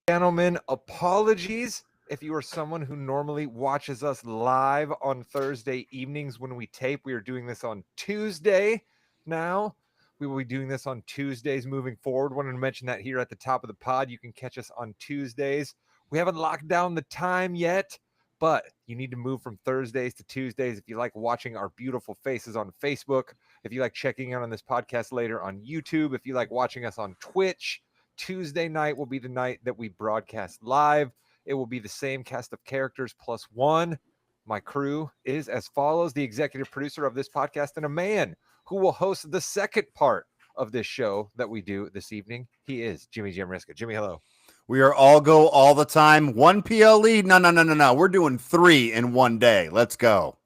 Gentlemen, apologies if you are someone who normally watches us live on Thursday evenings when we tape. We are doing this on Tuesday now. We will be doing this on Tuesdays moving forward. Wanted to mention that here at the top of the pod. You can catch us on Tuesdays. We haven't locked down the time yet, but you need to move from Thursdays to Tuesdays if you like watching our beautiful faces on Facebook, if you like checking out on this podcast later on YouTube, if you like watching us on Twitch. Tuesday night will be the night that we broadcast live. It will be the same cast of characters plus one. My crew is as follows: the executive producer of this podcast and a man who will host the second part of this show that we do this evening. He is Jimmy Jamriska. Jimmy, hello. We are all go all the time. 1 PL lead. No. We're doing 3 in one day. Let's go.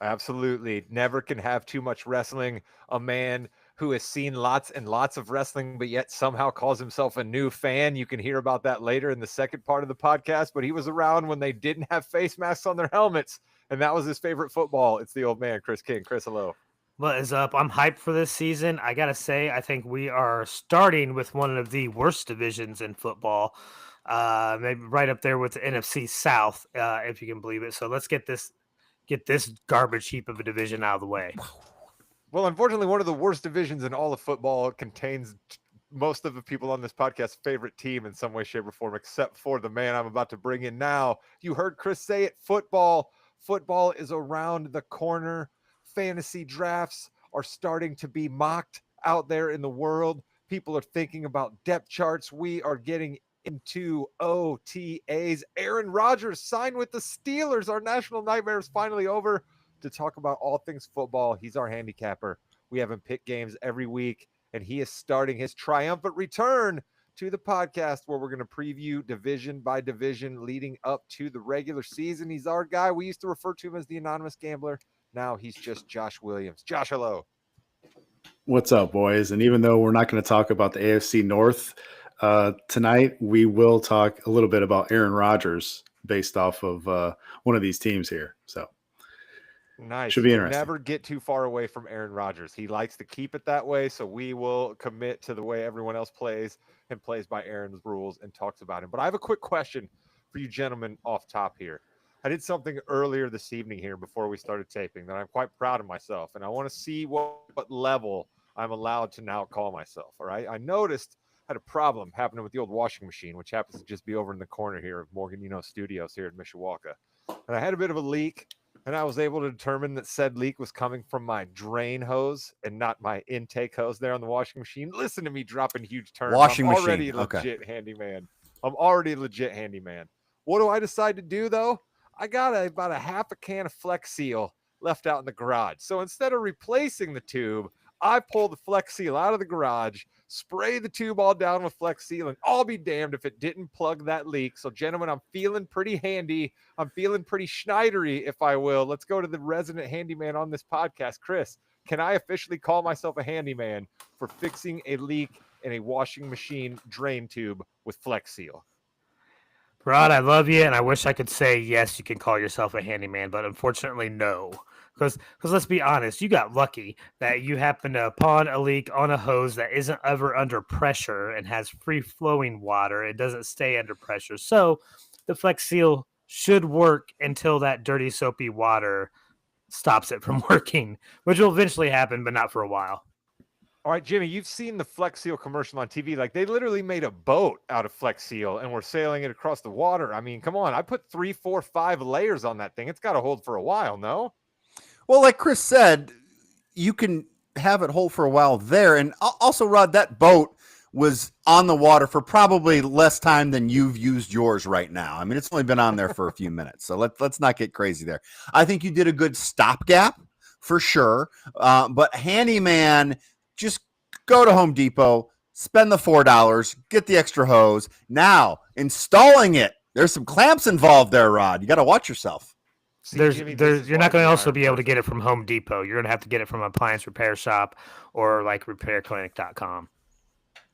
Absolutely. Never can have too much wrestling. A man who has seen lots and lots of wrestling, but yet somehow calls himself a new fan. You can hear about that later in the second part of the podcast, but he was around when they didn't have face masks on their helmets, and that was his favorite football. It's the old man, Chris King. Chris, hello. What is up? I'm hyped for this season. I got to say, I think we are starting with one of the worst divisions in football, maybe right up there with the NFC South, if you can believe it. So let's get this garbage heap of a division out of the way. Well, unfortunately, one of the worst divisions in all of football contains most of the people on this podcast's favorite team in some way, shape, or form, except for the man I'm about to bring in now. You heard Chris say it, football. Football is around the corner. Fantasy drafts are starting to be mocked out there in the world. People are thinking about depth charts. We are getting into OTAs. Aaron Rodgers signed with the Steelers. Our national nightmare is finally over. To talk about all things football, he's our handicapper. We have him pick games every week, and he is starting his triumphant return to the podcast where we're going to preview division by division leading up to the regular season. He's our guy. We used to refer to him as the anonymous gambler. Now he's just Josh Williams. Josh, hello. What's up, boys? And even though we're not going to talk about the AFC North tonight, we will talk a little bit about Aaron Rodgers based off of one of these teams here. So nice. Should be interesting. Never get too far away from Aaron Rodgers. He likes to keep it that way, so we will commit to the way everyone else plays and plays by Aaron's rules and talks about him. But I have a quick question for you gentlemen off top here. I did something earlier this evening here before we started taping that I'm quite proud of myself, and I want to see what level I'm allowed to now call myself, all right? I noticed I had a problem happening with the old washing machine, which happens to just be over in the corner here of Morgan, Studios here in Mishawaka. And I had a bit of a leak, and I was able to determine that said leak was coming from my drain hose and not my intake hose there on the washing machine. Listen to me dropping huge terms. Washing I'm machine. already legit handyman. I'm already a legit handyman. What do I decide to do, though? I got about a half a can of Flex Seal left out in the garage. So instead of replacing the tube, I pull the Flex Seal out of the garage, spray the tube all down with Flex Seal, and I'll be damned if it didn't plug that leak. So, gentlemen, I'm feeling pretty handy. I'm feeling pretty Schneidery, if I will. Let's go to the resident handyman on this podcast. Chris, can I officially call myself a handyman for fixing a leak in a washing machine drain tube with Flex Seal? Rod, I love you, and I wish I could say, yes, you can call yourself a handyman, but unfortunately, no. Because let's be honest, you got lucky that you happened upon a leak on a hose that isn't ever under pressure and has free-flowing water. It doesn't stay under pressure. So the Flex Seal should work until that dirty, soapy water stops it from working, which will eventually happen, but not for a while. All right, Jimmy, you've seen the Flex Seal commercial on TV. Like, they literally made a boat out of Flex Seal and were sailing it across the water. I mean, come on. I put 3, 4, 5 layers on that thing. It's got to hold for a while, no? Well, like Chris said, you can have it hold for a while there. And also, Rod, that boat was on the water for probably less time than you've used yours right now. I mean, it's only been on there for a few minutes. So let's not get crazy there. I think you did a good stopgap for sure. But handyman, just go to Home Depot, spend the $4, get the extra hose. Now, installing it, there's some clamps involved there, Rod. You got to watch yourself. See, You're Jimmy, not going to also be able to get it from Home Depot. You're going to have to get it from an appliance repair shop or like repairclinic.com.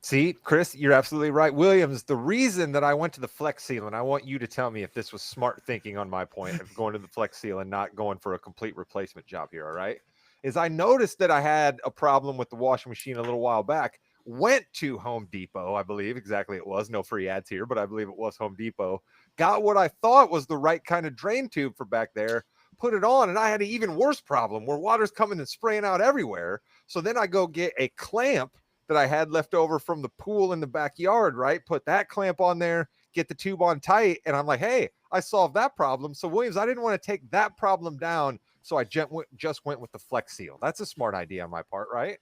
See, Chris, you're absolutely right. Williams, the reason that I went to the Flex Seal, and I want you to tell me if this was smart thinking on my point of going to the Flex Seal and not going for a complete replacement job here, all right, is I noticed that I had a problem with the washing machine a little while back went to Home Depot, I believe exactly it was. No free ads here, but I believe it was Home Depot. Got what I thought was the right kind of drain tube for back there, put it on, and I had an even worse problem where water's coming and spraying out everywhere. So then I go get a clamp that I had left over from the pool in the backyard, right? Put that clamp on there, get the tube on tight, and I'm like, hey, I solved that problem. So Williams, I didn't want to take that problem down, so I just went with the Flex Seal. That's a smart idea on my part, right?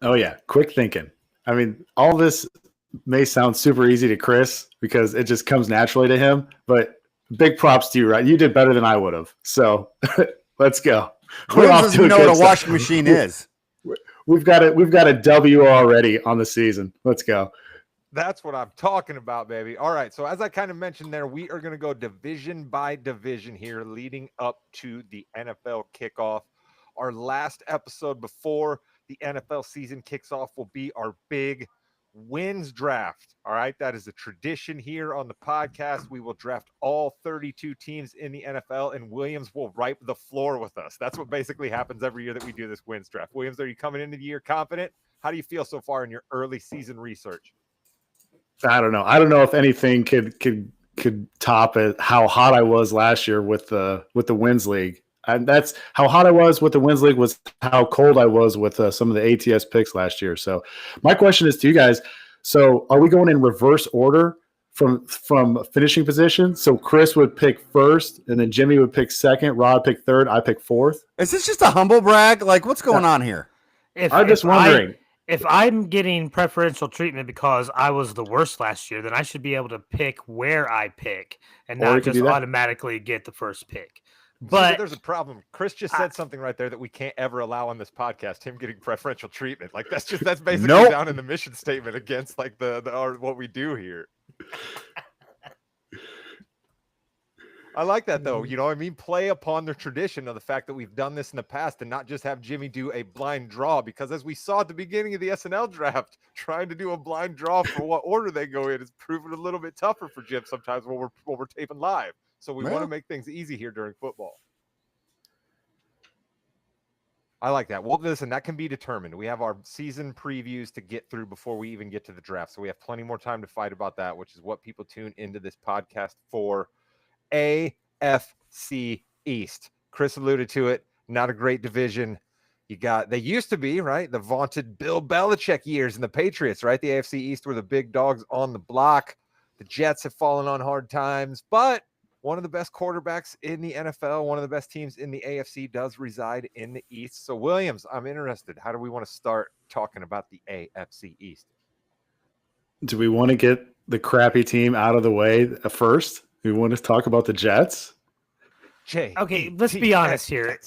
Oh, yeah. Quick thinking. I mean, all this may sound super easy to Chris because it just comes naturally to him, but big props to you, right? You did better than I would have. So let's go. Williams doesn't know what a washing machine is. We've got a W already on the season. Let's go. That's what I'm talking about, baby. All right. So as I kind of mentioned there, we are going to go division by division here leading up to the NFL kickoff. Our last episode before the NFL season kicks off will be our big wins draft. All right. That is a tradition here on the podcast. We will draft all 32 teams in the NFL, and Williams will wipe the floor with us. That's what basically happens every year that we do this wins draft. Williams, are you coming into the year confident? How do you feel so far in your early season research? I don't know. I don't know if anything could top it, how hot I was last year with the Wins League. And that's how hot I was with the Wins League was how cold I was with some of the ATS picks last year. So my question is to you guys. So are we going in reverse order from finishing position? So Chris would pick first, and then Jimmy would pick second, Rod pick third, I pick fourth. Is this just a humble brag? Like, what's going on here? I'm just wondering. If I'm getting preferential treatment because I was the worst last year, then I should be able to pick where I pick and not just automatically get the first pick. But there's a problem. Chris just said something right there that we can't ever allow on this podcast, him getting preferential treatment. Like that's basically down in the mission statement against like what we do here. I like that though. You know what I mean? Play upon the tradition of the fact that we've done this in the past and not just have Jimmy do a blind draw, because as we saw at the beginning of the SNL draft, trying to do a blind draw for what order they go in is proven a little bit tougher for Jim sometimes when we're taping live. So we want to make things easy here during football. I like that. Well, listen, that can be determined. We have our season previews to get through before we even get to the draft. So we have plenty more time to fight about that, which is what people tune into this podcast for. AFC East. Chris alluded to it. Not a great division. They used to be, right? The vaunted Bill Belichick years and the Patriots, right? The AFC East were the big dogs on the block. The Jets have fallen on hard times, but one of the best quarterbacks in the NFL, one of the best teams in the AFC does reside in the East. So, Williams, I'm interested. How do we want to start talking about the AFC East? Do we want to get the crappy team out of the way first? We want to talk about the Jets? Okay, let's be honest here.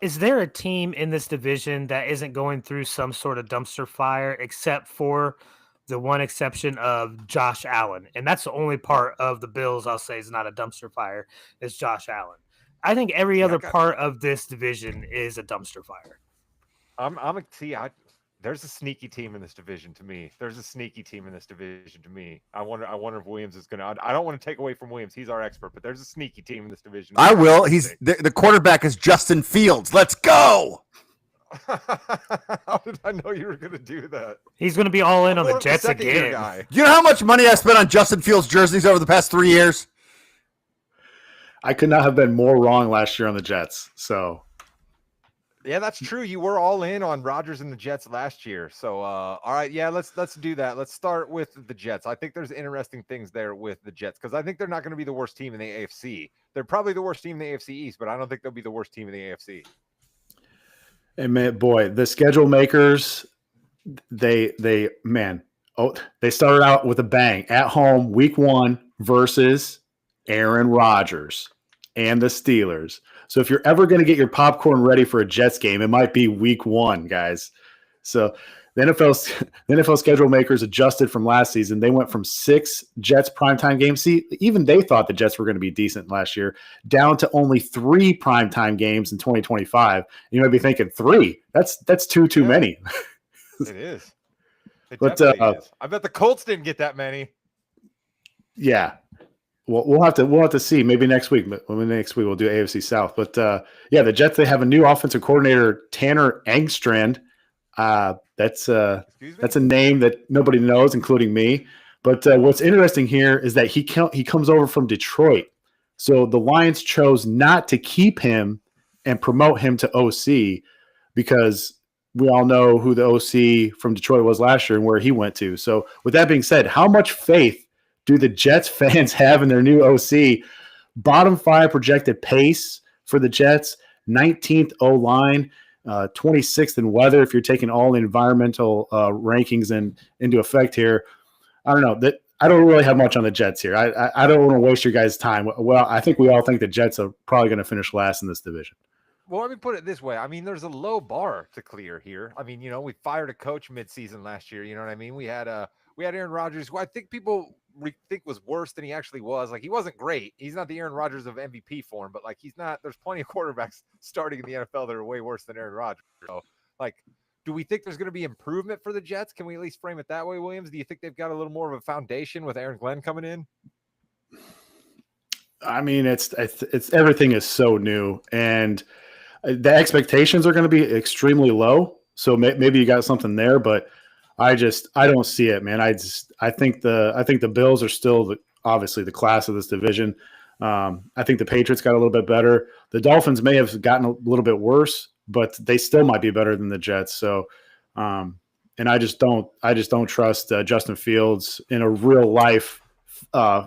Is there a team in this division that isn't going through some sort of dumpster fire except for the one exception of Josh Allen? And that's the only part of the Bills I'll say is not a dumpster fire, is Josh Allen. I think every other part of this division is a dumpster fire. There's a sneaky team in this division to me. I wonder if Williams is going to. I don't want to take away from Williams. He's our expert, but there's a sneaky team in this division. I will. The quarterback is Justin Fields. Let's go. How did I know you were going to do that? He's going to be all in on the Jets again. Do you know how much money I spent on Justin Fields jerseys over the past 3 years? I could not have been more wrong last year on the Jets. So. Yeah, that's true. You were all in on Rodgers and the Jets last year. So, all right, yeah, let's do that. Let's start with the Jets. I think there's interesting things there with the Jets because I think they're not going to be the worst team in the AFC. They're probably the worst team in the AFC East, but I don't think they'll be the worst team in the AFC. And man, boy, the schedule makers, they started out with a bang at home, week 1 versus Aaron Rodgers and the Steelers. So if you're ever going to get your popcorn ready for a Jets game, it might be week 1, guys. So the NFL schedule makers adjusted from last season. They went from 6 Jets primetime games. See, even they thought the Jets were going to be decent last year, down to only 3 primetime games in 2025. You might be thinking 3. That's too many. It is. It definitely is. I bet the Colts didn't get that many. Yeah. Well, we'll have to see. Maybe next week. But next week we'll do AFC South. But the Jets, they have a new offensive coordinator, Tanner Engstrand. That's Excuse me? a name that nobody knows, including me. But what's interesting here is that he comes over from Detroit. So the Lions chose not to keep him and promote him to OC because we all know who the OC from Detroit was last year and where he went to. So with that being said, how much faith do the Jets fans have in their new OC? Bottom 5 projected pace for the Jets, 19th O-line, 26th in weather if you're taking all the environmental rankings into effect here. I don't know. I don't really have much on the Jets here. I don't want to waste your guys' time. Well, I think we all think the Jets are probably going to finish last in this division. Well, let me put it this way. I mean, there's a low bar to clear here. I mean, we fired a coach midseason last year. You know what I mean? We had Aaron Rodgers, who I think people think was worse than he actually was. Like, he wasn't great. He's not the Aaron Rodgers of MVP form, but like, he's not. There's plenty of quarterbacks starting in the NFL that are way worse than Aaron Rodgers. So, like, do we think there's going to be improvement for the Jets? Can we at least frame it that way, Williams? Do you think they've got a little more of a foundation with Aaron Glenn coming in? I mean, it's everything is so new, and the expectations are going to be extremely low. So maybe you got something there, but I don't see it, man. I think the Bills are still obviously the class of this division. I think the Patriots got a little bit better. The Dolphins may have gotten a little bit worse, but they still might be better than the Jets. So, and I just don't trust Justin Fields in a real life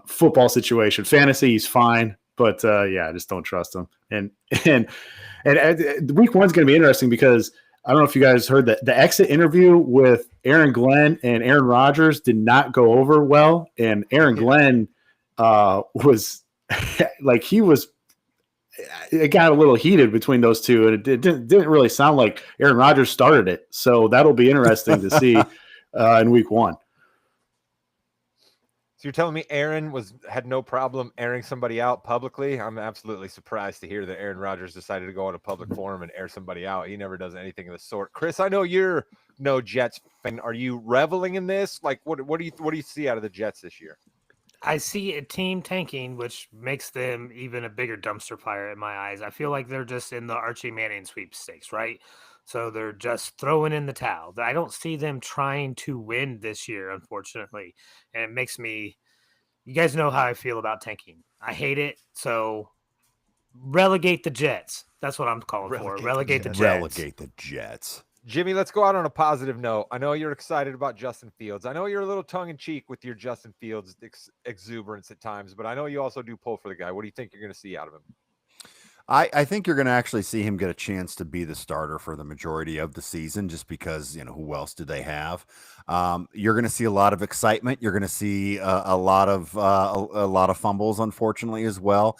football situation. Fantasy, he's fine, but I just don't trust him. And week one's going to be interesting because I don't know if you guys heard that the exit interview with Aaron Glenn and Aaron Rodgers did not go over well. And Aaron Glenn was like, it got a little heated between those two, and it didn't really sound like Aaron Rodgers started it. So that'll be interesting to see in week one. So you're telling me Aaron had no problem airing somebody out publicly? I'm absolutely surprised to hear that Aaron Rodgers decided to go on a public forum and air somebody out. He never does anything of the sort. Chris, I know you're no Jets fan. Are you reveling in this? Like, what do you see out of the Jets this year? I see a team tanking, which makes them even a bigger dumpster fire in my eyes. I feel like they're just in the Archie Manning sweepstakes, right? So they're just throwing in the towel. I don't see them trying to win this year, unfortunately. And it makes me, you guys know how I feel about tanking. I hate it. So relegate the Jets. That's what I'm calling for. Relegate the Jets. Relegate the Jets. Jimmy, let's go out on a positive note. I know you're excited about Justin Fields. I know you're a little tongue-in-cheek with your Justin Fields exuberance at times, but I know you also do pull for the guy. What do you think you're going to see out of him? I think you're going to actually see him get a chance to be the starter for the majority of the season, just because, who else do they have? You're going to see a lot of excitement. You're going to see a lot of fumbles, unfortunately, as well.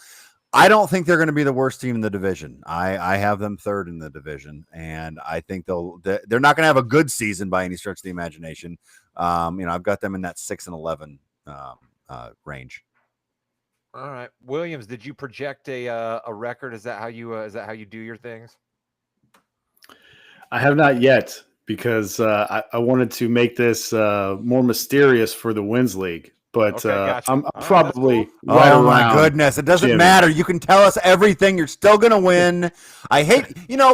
I don't think they're going to be the worst team in the division. I have them third in the division, and I think they're not going to have a good season by any stretch of the imagination. I've got them in that 6-11 range. All right, Williams, did you project a record? Is that how you do your things? I have not yet, because I wanted to make this more mysterious for the Wins League. But okay, gotcha. I'm probably cool. right around. Oh my goodness, it doesn't Jimmy. matter. You can tell us everything. You're still gonna win. I hate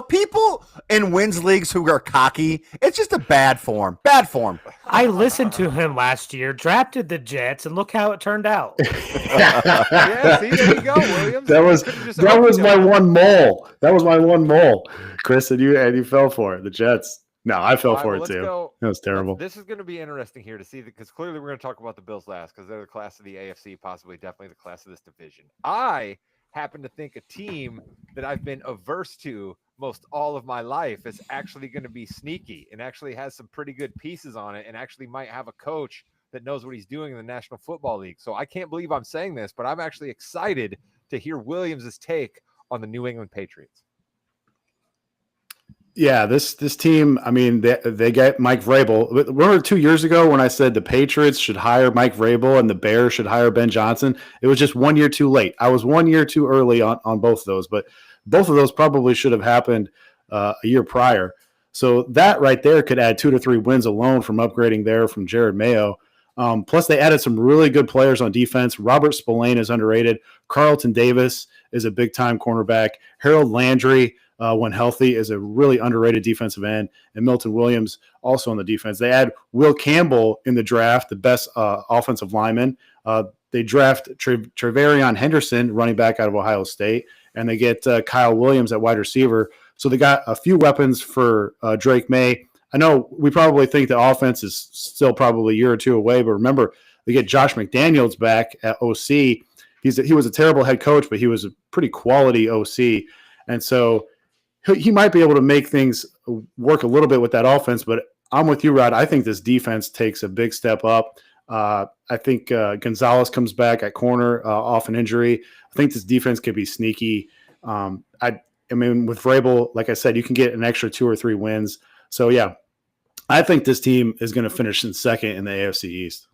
people in Wins leagues who are cocky. It's just a bad form. Bad form. I listened to him last year, drafted the Jets, and look how it turned out. Yeah, see, there you go, Williams. That was my one mole. That was my one mole, Chris, and you fell for it. The Jets. No, I fell for it too. That was terrible. This is going to be interesting here to see, because clearly we're going to talk about the Bills last, because they're the class of the AFC, possibly definitely the class of this division. I happen to think a team that I've been averse to most all of my life is actually going to be sneaky and actually has some pretty good pieces on it, and actually might have a coach that knows what he's doing in the National Football League. So I can't believe I'm saying this, but I'm actually excited to hear Williams's take on the New England Patriots. Yeah, this team, I mean, they get Mike Vrabel. Remember 2 years ago when I said the Patriots should hire Mike Vrabel and the Bears should hire Ben Johnson? It was just 1 year too late. I was 1 year too early on both of those, but both of those probably should have happened a year prior. So that right there could add 2 to 3 wins alone from upgrading there from Jared Mayo. Plus, they added some really good players on defense. Robert Spillane is underrated. Carlton Davis is a big-time cornerback. Harold Landry, when healthy, is a really underrated defensive end. And Milton Williams also on the defense. They add Will Campbell in the draft, the best offensive lineman. They draft Treverion Henderson, running back out of Ohio State, and they get Kyle Williams at wide receiver. So they got a few weapons for Drake May. I know we probably think the offense is still probably a year or two away, but remember, they get Josh McDaniels back at OC. He was a terrible head coach, but he was a pretty quality OC. And so he might be able to make things work a little bit with that offense, but I'm with you, Rod. I think this defense takes a big step up. I think Gonzalez comes back at corner off an injury. I think this defense could be sneaky. I mean, with Vrabel, like I said, you can get an extra 2 or 3 wins. So, yeah, I think this team is going to finish in second in the AFC East.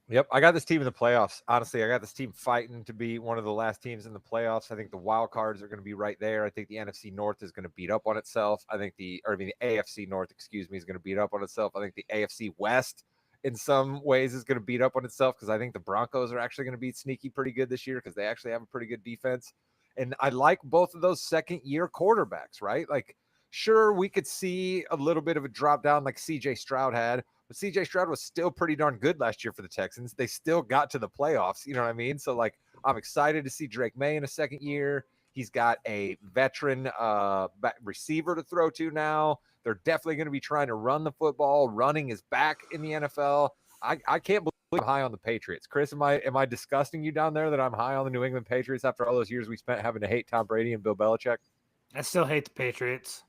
Yep, I got this team in the playoffs. Honestly, I got this team fighting to be one of the last teams in the playoffs. I think the wild cards are going to be right there. I think the NFC North is going to beat up on itself. The AFC North, is going to beat up on itself. I think the AFC West in some ways is going to beat up on itself because I think the Broncos are actually going to be sneaky pretty good this year because they actually have a pretty good defense. And I like both of those second-year quarterbacks, right? Like, sure, we could see a little bit of a drop down like C.J. Stroud had, but C.J. Stroud was still pretty darn good last year for the Texans. They still got to the playoffs, you know what I mean? So, like, I'm excited to see Drake May in a second year. He's got a veteran receiver to throw to now. They're definitely going to be trying to run the football. Running is back in the NFL. I can't believe I'm high on the Patriots. Chris, am I disgusting you down there that I'm high on the New England Patriots after all those years we spent having to hate Tom Brady and Bill Belichick? I still hate the Patriots.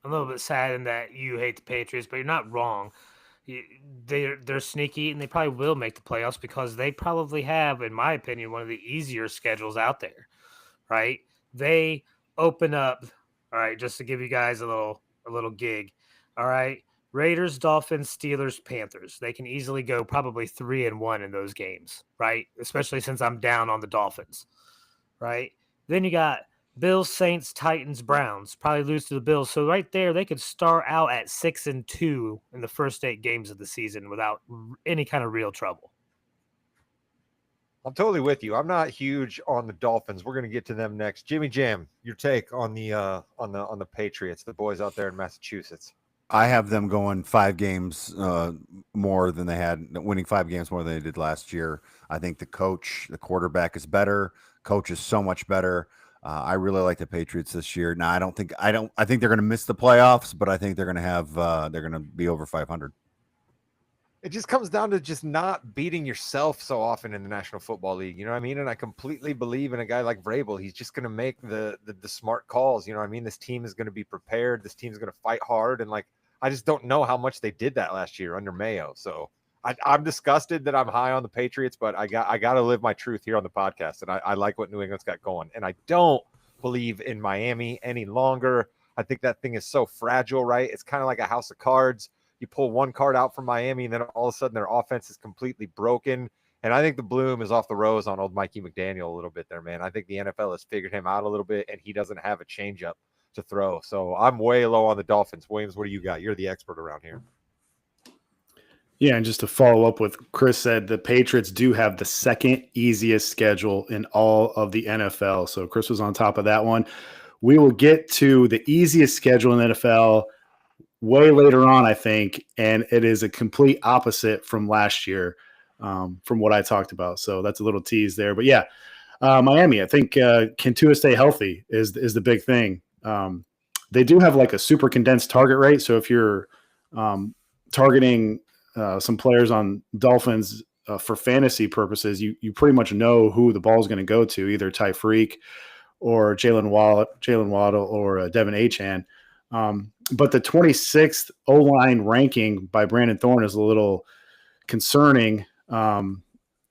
I'm a little bit sad in that you hate the Patriots, but you're not wrong. They're sneaky, and they probably will make the playoffs because they probably have, in my opinion, one of the easier schedules out there, right? They open up, all right, just to give you guys a little gig, all right? Raiders, Dolphins, Steelers, Panthers. They can easily go probably 3-1 in those games, right? Especially since I'm down on the Dolphins, right? Then you got Bills, Saints, Titans, Browns. Probably lose to the Bills. So right there, they could start out at 6-2 in the first 8 games of the season without any kind of real trouble. I'm totally with you. I'm not huge on the Dolphins. We're going to get to them next. Jimmy Jam, your take on the Patriots, the boys out there in Massachusetts. I have them going 5 games more than they had, winning 5 games more than they did last year. I think the quarterback is better. Coach is so much better. I really like the Patriots this year. Now, I think they're going to miss the playoffs, but I think they're going to be over 500. It just comes down to just not beating yourself so often in the National Football League. You know what I mean? And I completely believe in a guy like Vrabel. He's just going to make the smart calls. You know what I mean? This team is going to be prepared. This team is going to fight hard. And like, I just don't know how much they did that last year under Mayo. So I'm disgusted that I'm high on the Patriots, but I got to live my truth here on the podcast. And I like what New England's got going. And I don't believe in Miami any longer. I think that thing is so fragile, right? It's kind of like a house of cards. You pull one card out from Miami, and then all of a sudden their offense is completely broken. And I think the bloom is off the rose on old Mikey McDaniel a little bit there, man. I think the NFL has figured him out a little bit, and he doesn't have a changeup to throw. So I'm way low on the Dolphins. Williams, what do you got? You're the expert around here. Yeah, and just to follow up with Chris said, the Patriots do have the second easiest schedule in all of the NFL. So Chris was on top of that one. We will get to the easiest schedule in the NFL way later on, I think, and it is a complete opposite from last year, from what I talked about. So that's a little tease there. But yeah, Miami, I think can Tua stay healthy is the big thing. They do have like a super condensed target rate. So if you're targeting some players on Dolphins for fantasy purposes, you pretty much know who the ball is going to go to, either Tyreek or Jalen Waddle or Devin Achane. But the 26th O-line ranking by Brandon Thorne is a little concerning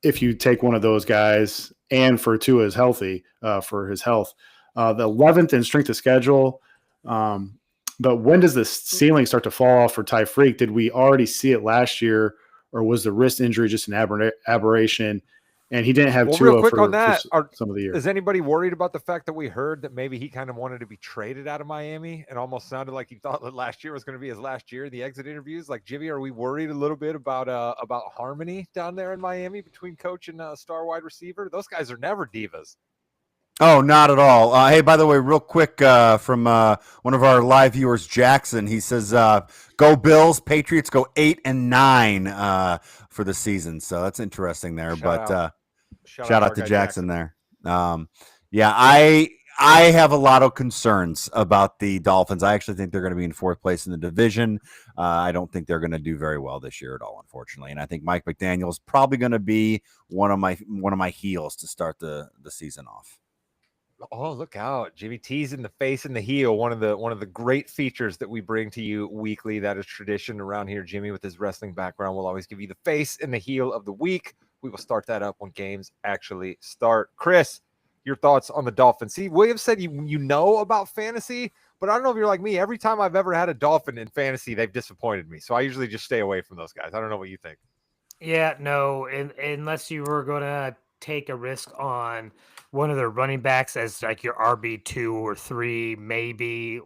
if you take one of those guys and for Tua is healthy for his health. The 11th in strength of schedule. But when does the ceiling start to fall off for Tyreek? Did we already see it last year, or was the wrist injury just an aberration? and he didn't have Well, real Tua quick on for that, some of the year. is anybody worried about the fact that we heard that maybe he kind of wanted to be traded out of Miami and almost sounded like he thought that last year was going to be his last year in the exit interviews? Like, Jimmy, are we worried a little bit about harmony down there in Miami between coach and star wide receiver? Those guys are never divas. Oh, not at all. Hey, by the way, real quick from one of our live viewers, Jackson, he says, "Go Bills! Patriots go 8-9 for the season." So that's interesting there. Shout out to Jackson there. Yeah, I have a lot of concerns about the Dolphins. I actually think they're going to be in fourth place in the division. I don't think they're going to do very well this year at all, unfortunately. And I think Mike McDaniel is probably going to be one of my heels to start the season off. Oh, look out. Jimmy teasing the face and the heel. One of the great features that we bring to you weekly. That is tradition around here. Jimmy, with his wrestling background, will always give you the face and the heel of the week. We will start that up when games actually start. Chris, your thoughts on the Dolphins. See, Williams said you know about fantasy, but I don't know if you're like me. Every time I've ever had a Dolphin in fantasy, they've disappointed me. So I usually just stay away from those guys. I don't know what you think. Yeah, no, unless you were going to take a risk on one of their running backs as like your RB2 or 3, maybe,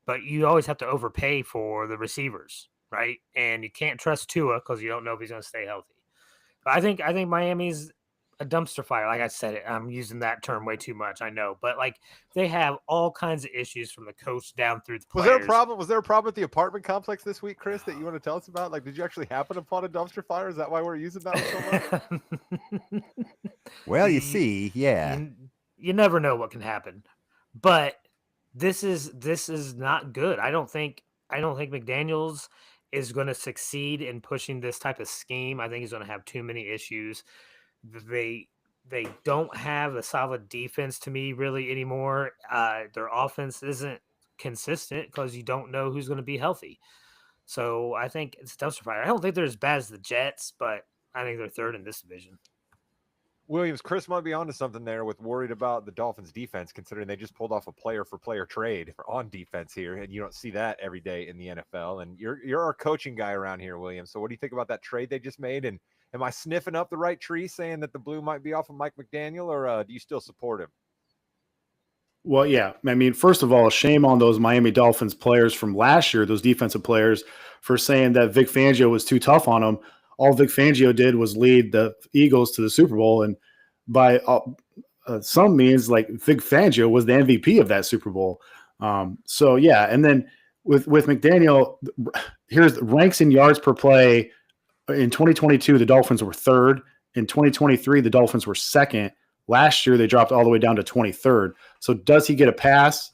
but you always have to overpay for the receivers, right? And you can't trust Tua because you don't know if he's going to stay healthy. But I think Miami's a dumpster fire. Like I said, I'm using that term way too much. I know, but like they have all kinds of issues from the coach down through the players. Was there a problem at the apartment complex this week, Chris, that you want to tell us about? Like, did you actually happen upon a dumpster fire? Is that why we're using that so much? Well, you see, yeah. You never know what can happen, but this is not good. I don't think McDaniels is going to succeed in pushing this type of scheme. I think he's going to have too many issues. They don't have a solid defense to me really anymore. Their offense isn't consistent because you don't know who's going to be healthy. So I think it's dumpster fire. I don't think they're as bad as the Jets, but I think they're third in this division. Williams, Chris might be onto something there with worried about the Dolphins defense, considering they just pulled off a player-for-player trade on defense here, and you don't see that every day in the NFL. And you're our coaching guy around here, Williams. So what do you think about that trade they just made? And am I sniffing up the right tree saying that the blue might be off of Mike McDaniel, or do you still support him? Well, yeah. I mean, first of all, shame on those Miami Dolphins players from last year, those defensive players, for saying that Vic Fangio was too tough on them. All Vic Fangio did was lead the Eagles to the Super Bowl. And by some means, like, Vic Fangio was the MVP of that Super Bowl. So, yeah. And then with McDaniel, here's the ranks in yards per play. In 2022, the Dolphins were third. In 2023, the Dolphins were second. Last year, they dropped all the way down to 23rd. So does he get a pass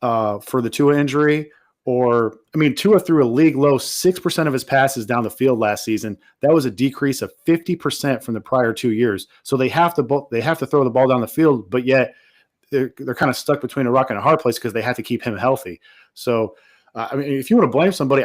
for the Tua injury? Or, I mean, Tua threw a league low 6% of his passes down the field last season. That was a decrease of 50% from the prior 2 years. So they have to throw the ball down the field, but yet they're kind of stuck between a rock and a hard place because they have to keep him healthy. So, I mean, if you want to blame somebody,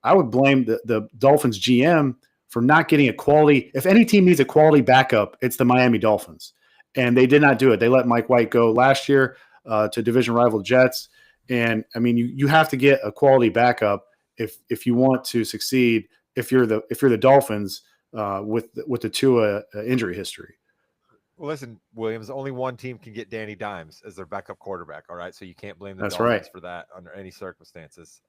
I would blame the Dolphins GM for not getting a quality. If any team needs a quality backup, it's the Miami Dolphins. And they did not do it. They let Mike White go last year to division rival Jets. And I mean, you have to get a quality backup if you want to succeed. If you're the Dolphins with the Tua injury history. Well, listen, Williams, only one team can get Danny Dimes as their backup quarterback. All right, so you can't blame the Dolphins for that under any circumstances.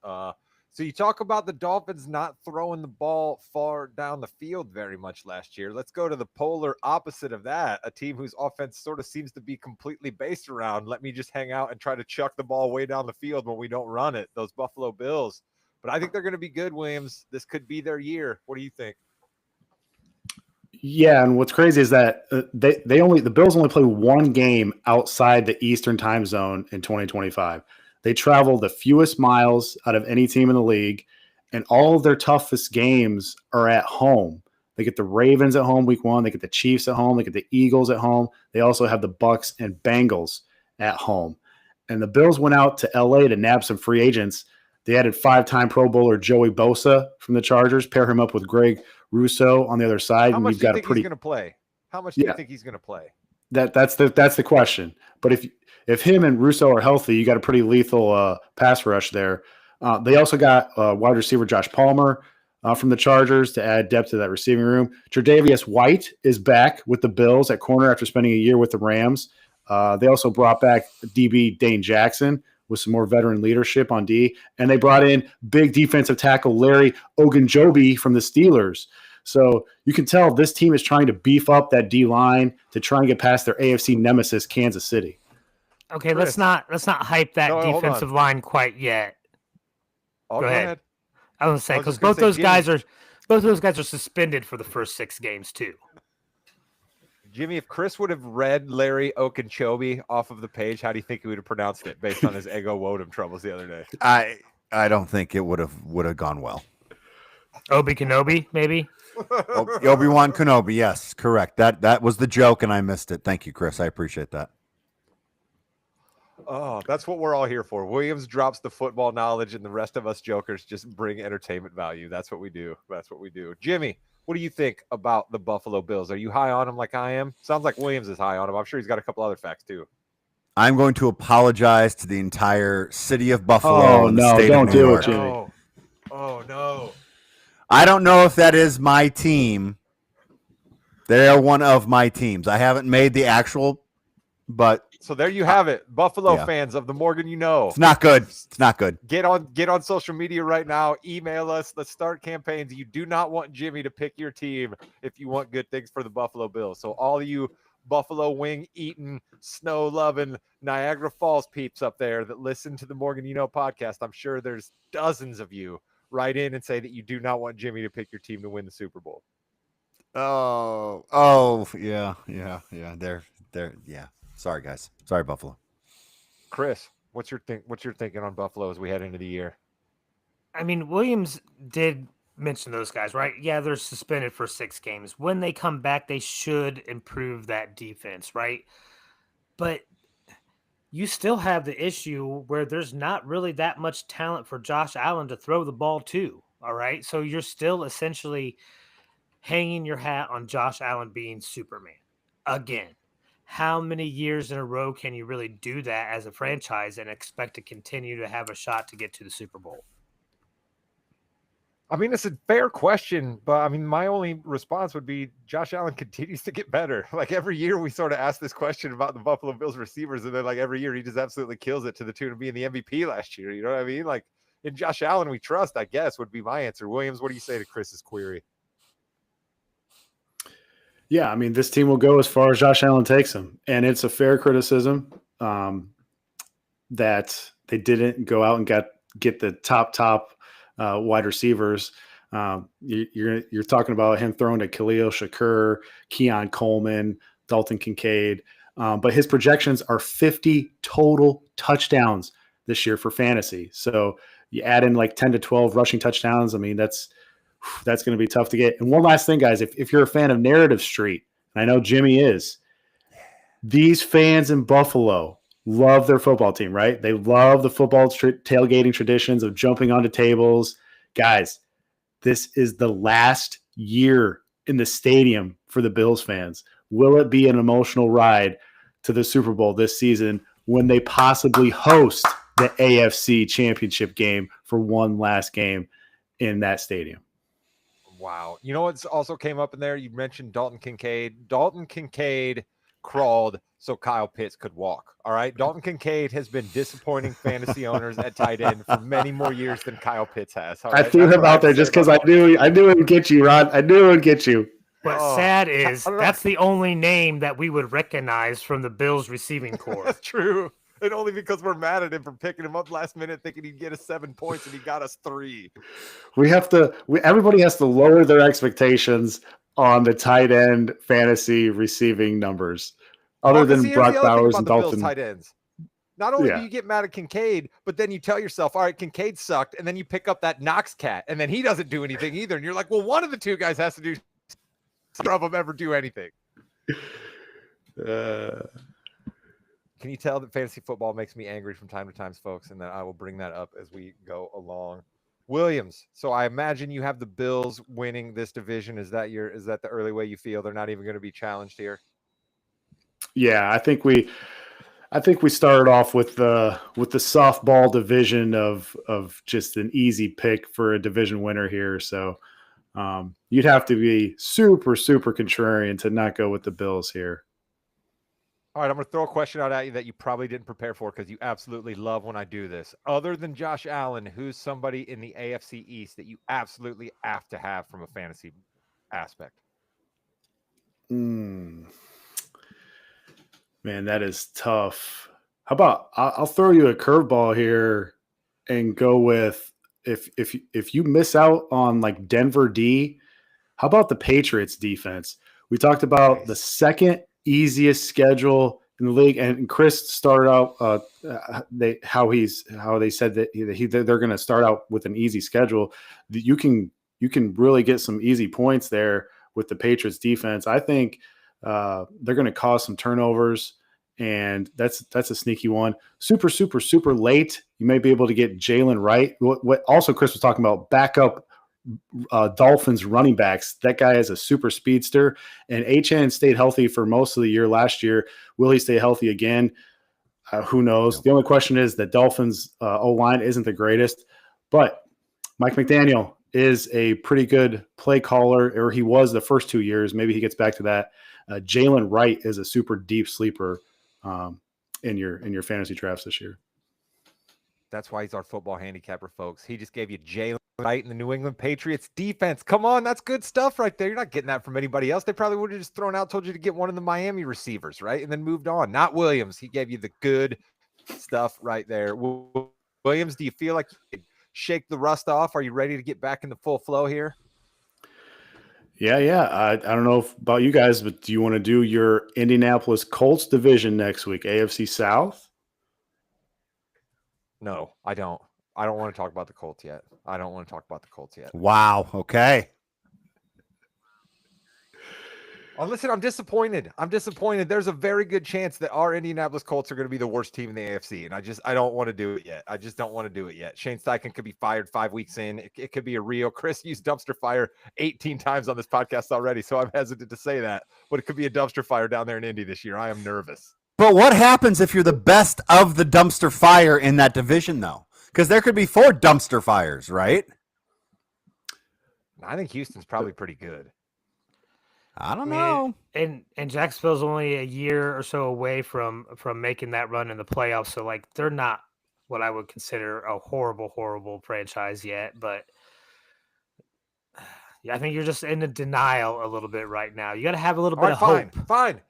So you talk about the Dolphins not throwing the ball far down the field very much last year. Let's go to the polar opposite of that, a team whose offense sort of seems to be completely based around, let me just hang out and try to chuck the ball way down the field when we don't run it, those Buffalo Bills. But I think they're going to be good, Williams. This could be their year. What do you think? Yeah, and what's crazy is that the Bills only play one game outside the Eastern time zone in 2025. They travel the fewest miles out of any team in the league, and all of their toughest games are at home. They get the Ravens at home week 1. They get the Chiefs at home. They get the Eagles at home. They also have the Bucks and Bengals at home. And the Bills went out to L.A. to nab some free agents. They added 5-time Pro Bowler Joey Bosa from the Chargers, pair him up with Greg Rousseau on the other side. How much do you think he's going to play? How much do you think he's going to play? That's the question. But if him and Russo are healthy, you got a pretty lethal pass rush there. They also got wide receiver Josh Palmer. from the Chargers to add depth to that receiving room. Tre'Davious White is back with the Bills at corner after spending a year with the Rams. They also brought back DB Dane Jackson with some more veteran leadership on D, and they brought in big defensive tackle Larry Ogunjobi from the Steelers. So you can tell this team is trying to beef up that D line to try and get past their AFC nemesis, Kansas City. Okay, Chris. let's not hype that No, hold defensive on. line quite yet. Oh, Go go ahead. ahead. I was gonna say I was because just gonna say, both of those guys are suspended for the first 6 games too. Jimmy, if Chris would have read Larry Ogunjobi off of the page, how do you think he would have pronounced it based on his ego Wodum troubles the other day? I don't think it would have gone well. Obi Kenobi, maybe. Obi-Wan Kenobi, yes, correct. That was the joke, and I missed it. Thank you, Chris. I appreciate that. Oh, that's what we're all here for. Williams drops the football knowledge, and the rest of us jokers just bring entertainment value. That's what we do. That's what we do. Jimmy, what do you think about the Buffalo Bills? Are you high on them like I am? Sounds like Williams is high on them. I'm sure he's got a couple other facts too. I'm going to apologize to the entire city of Buffalo Oh, and the no, state don't of New do it, York. Jimmy. No. Oh, no. I don't know if that is my team. They are one of my teams. I haven't made the actual, but So there you have it. Buffalo Yeah. fans of the Morgan you know. it's not good. It's not good. Get on social media right now. Email us. Let's start campaigns. You do not want Jimmy to pick your team if you want good things for the Buffalo Bills. So all of you buffalo wing eating, snow loving Niagara Falls peeps up there that listen to the Morgan You Know podcast, I'm sure there's dozens of you write in and say that you do not want Jimmy to pick your team to win the Super Bowl. Yeah. They're yeah. Sorry, guys. Sorry, Buffalo. Chris, what's your thinking on Buffalo as we head into the year? I mean, Williams did mention those guys, right? Yeah, they're suspended for 6 games. When they come back, they should improve that defense, right? But you still have the issue where there's not really that much talent for Josh Allen to throw the ball to, all right? So you're still essentially hanging your hat on Josh Allen being Superman again. How many years in a row can you really do that as a franchise and expect to continue to have a shot to get to the Super Bowl? I mean, it's a fair question, but I mean, my only response would be Josh Allen continues to get better. Like every year we sort of ask this question about the Buffalo Bills receivers, and then like every year he just absolutely kills it to the tune of being the MVP last year. You know what I mean? Like in Josh Allen, we trust, I guess, would be my answer. Williams, what do you say to Chris's query? Yeah, I mean, this team will go as far as Josh Allen takes them. And it's a fair criticism that they didn't go out and get the top wide receivers. You're talking about him throwing to Khalil Shakur, Keon Coleman, Dalton Kincaid. But his projections are 50 total touchdowns this year for fantasy. So you add in like 10 to 12 rushing touchdowns. I mean, that's going to be tough to get. And one last thing, guys, if you're a fan of Narrative Street, and I know Jimmy is, these fans in Buffalo love their football team, right? They love the football tailgating traditions of jumping onto tables. Guys, this is the last year in the stadium for the Bills fans. Will it be an emotional ride to the Super Bowl this season when they possibly host the AFC Championship game for one last game in that stadium? Wow. You know what's also came up in there? You mentioned Dalton Kincaid. Dalton Kincaid crawled so Kyle Pitts could walk. All right. Dalton Kincaid has been disappointing fantasy owners at tight end for many more years than Kyle Pitts has. All I right? threw That's him what I have out there to just say because about I knew it would get you, Rod. I knew it would get you. What's Oh, sad is I don't know. that's the only name that we would recognize from the Bills receiving corps. That's true. And only because we're mad at him for picking him up last minute, thinking he'd get us 7 points, and he got us 3. Everybody has to lower their expectations on the tight end fantasy receiving numbers, other than Brock Bowers and Dalton. Tight ends. Not only Yeah. do you get mad at Kincaid, but then you tell yourself, all right, Kincaid sucked, and then you pick up that Knox cat, and then he doesn't do anything either. And you're like, well, one of the two guys has to do. None of them ever do anything. Can you tell that fantasy football makes me angry from time to time, folks? And then I will bring that up as we go along. Williams. So I imagine you have the Bills winning this division. Is that the early way you feel? They're not even going to be challenged here. Yeah, I think we started off with the softball division of just an easy pick for a division winner here. So You'd have to be super, super contrarian to not go with the Bills here. All right, I'm going to throw a question out at you that you probably didn't prepare for because you absolutely love when I do this. Other than Josh Allen, who's somebody in the AFC East that you absolutely have to have from a fantasy aspect? Man, that is tough. How about I'll throw you a curveball here and go with if you miss out on like Denver D, how about the Patriots defense? We talked about the second easiest schedule in the league, and Chris started out how they said that they're going to start out with an easy schedule. You can really get some easy points there with the Patriots defense. I think they're going to cause some turnovers, and that's a sneaky one. Super, super, super late. You may be able to get Jalen Wright. What also Chris was talking about, backup Dolphins running backs. That guy is a super speedster, and HN stayed healthy for most of the year last year. Will he stay healthy again? Who knows? The only question is that Dolphins O-line isn't the greatest, but Mike McDaniel is a pretty good play caller, or he was the first 2 years. Maybe he gets back to that. Jalen Wright is a super deep sleeper in your fantasy drafts this year. That's why he's our football handicapper, folks. He just gave you Jalen Wright in the New England Patriots defense. Come on, that's good stuff right there. You're not getting that from anybody else. They probably would have just told you to get one of the Miami receivers, right? And then moved on. Not Williams. He gave you the good stuff right there. Williams, do you feel like you could shake the rust off? Are you ready to get back into full flow here? Yeah. I don't know about you guys, but do you want to do your Indianapolis Colts division next week, AFC South? No, I don't. I don't want to talk about the Colts yet. Wow. Okay. Oh, listen, I'm disappointed. There's a very good chance that our Indianapolis Colts are going to be the worst team in the AFC, and I don't want to do it yet. Shane Steichen could be fired 5 weeks in. It could be a real. Chris used dumpster fire 18 times on this podcast already, so I'm hesitant to say that, but it could be a dumpster fire down there in Indy this year. I am nervous. But what happens if you're the best of the dumpster fire in that division, though? Because there could be 4 dumpster fires, right? I think Houston's probably pretty good. I don't know. And Jacksonville's only a year or so away from making that run in the playoffs. So like they're not what I would consider a horrible franchise yet. But yeah, I think you're just in a denial a little bit right now. You got to have a little bit of hope. Fine.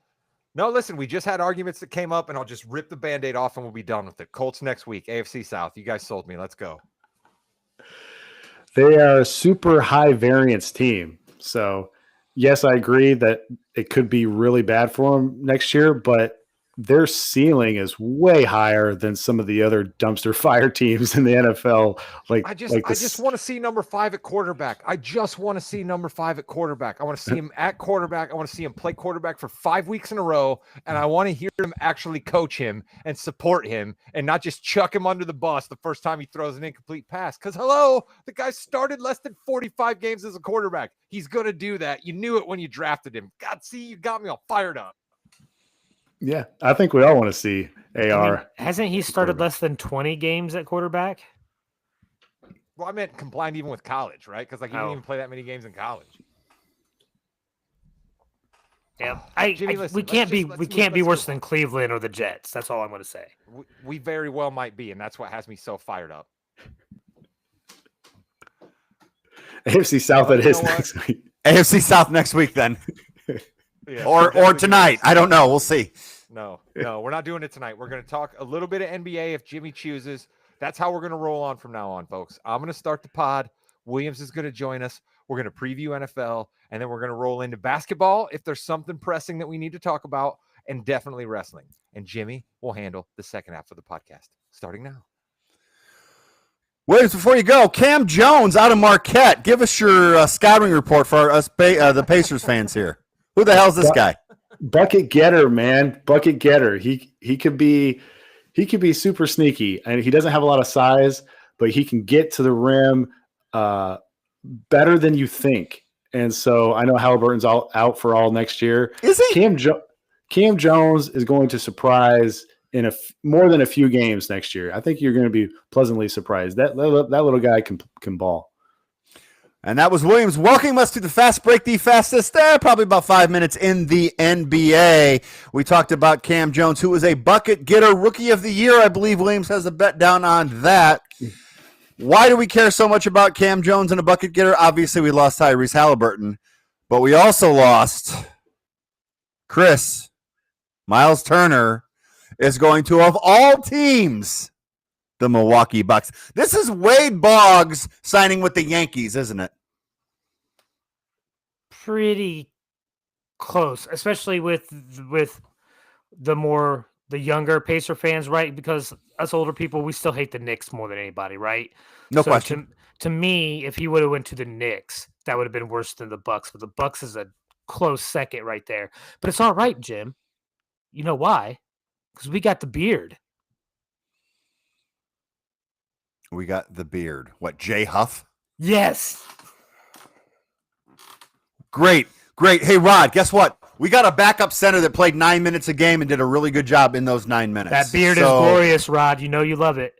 No, listen, we just had arguments that came up, and I'll just rip the Band-Aid off and we'll be done with it. Colts next week, AFC South. You guys sold me. Let's go. They are a super high variance team. So, yes, I agree that it could be really bad for them next year, but their ceiling is way higher than some of the other dumpster fire teams in the NFL. I just want to see number 5 at quarterback. I want to see him at quarterback. I want to see him play quarterback for 5 weeks in a row, and I want to hear him actually coach him and support him and not just chuck him under the bus the first time he throws an incomplete pass. Because, the guy started less than 45 games as a quarterback. He's going to do that. You knew it when you drafted him. God, see, you got me all fired up. Yeah, I think we all want to see AR. I mean, hasn't he started less than 20 games at quarterback? Well, I meant combined even with college, right? Because he didn't even play that many games in college. Yeah, Jimmy, listen, we can't be worse than Cleveland or the Jets. That's all I'm going to say. We very well might be, and that's what has me so fired up. AFC South next week. AFC South next week, then. Yeah, or tonight. I don't know. We'll see. No, we're not doing it tonight. We're going to talk a little bit of NBA if Jimmy chooses. That's how we're going to roll on from now on, folks. I'm going to start the pod. Williams is going to join us. We're going to preview NFL, and then we're going to roll into basketball if there's something pressing that we need to talk about, and definitely wrestling. And Jimmy will handle the second half of the podcast starting now. Williams, before you go, Cam Jones out of Marquette. Give us your scouting report for us, the Pacers fans here. Who the hell's this guy? Bucket getter, man. Bucket getter. He could be super sneaky, and he doesn't have a lot of size, but he can get to the rim better than you think. And so I know Halliburton's out for all next year. Is he? Cam Jones is going to surprise in more than a few games next year. I think you're going to be pleasantly surprised. That little guy can ball. And that was Williams welcoming us to the fast break, the fastest, probably about 5 minutes in the NBA. We talked about Cam Jones, who is a bucket getter, rookie of the year. I believe Williams has a bet down on that. Why do we care so much about Cam Jones and a bucket getter? Obviously, we lost Tyrese Halliburton, but we also lost Chris. Miles Turner is going to, of all teams, the Milwaukee Bucks. This is Wade Boggs signing with the Yankees, isn't it? Pretty close, especially with the younger Pacer fans, right? Because us older people, we still hate the Knicks more than anybody, right? No question. To me, if he would have went to the Knicks, that would have been worse than the Bucks. But the Bucks is a close second right there. But it's all right, Jim. You know why? Because we got the beard. We got the beard. What, Jay Huff? Yes. Great. Hey, Rod, guess what? We got a backup center that played 9 minutes a game and did a really good job in those 9 minutes. That beard is glorious, Rod. You know you love it.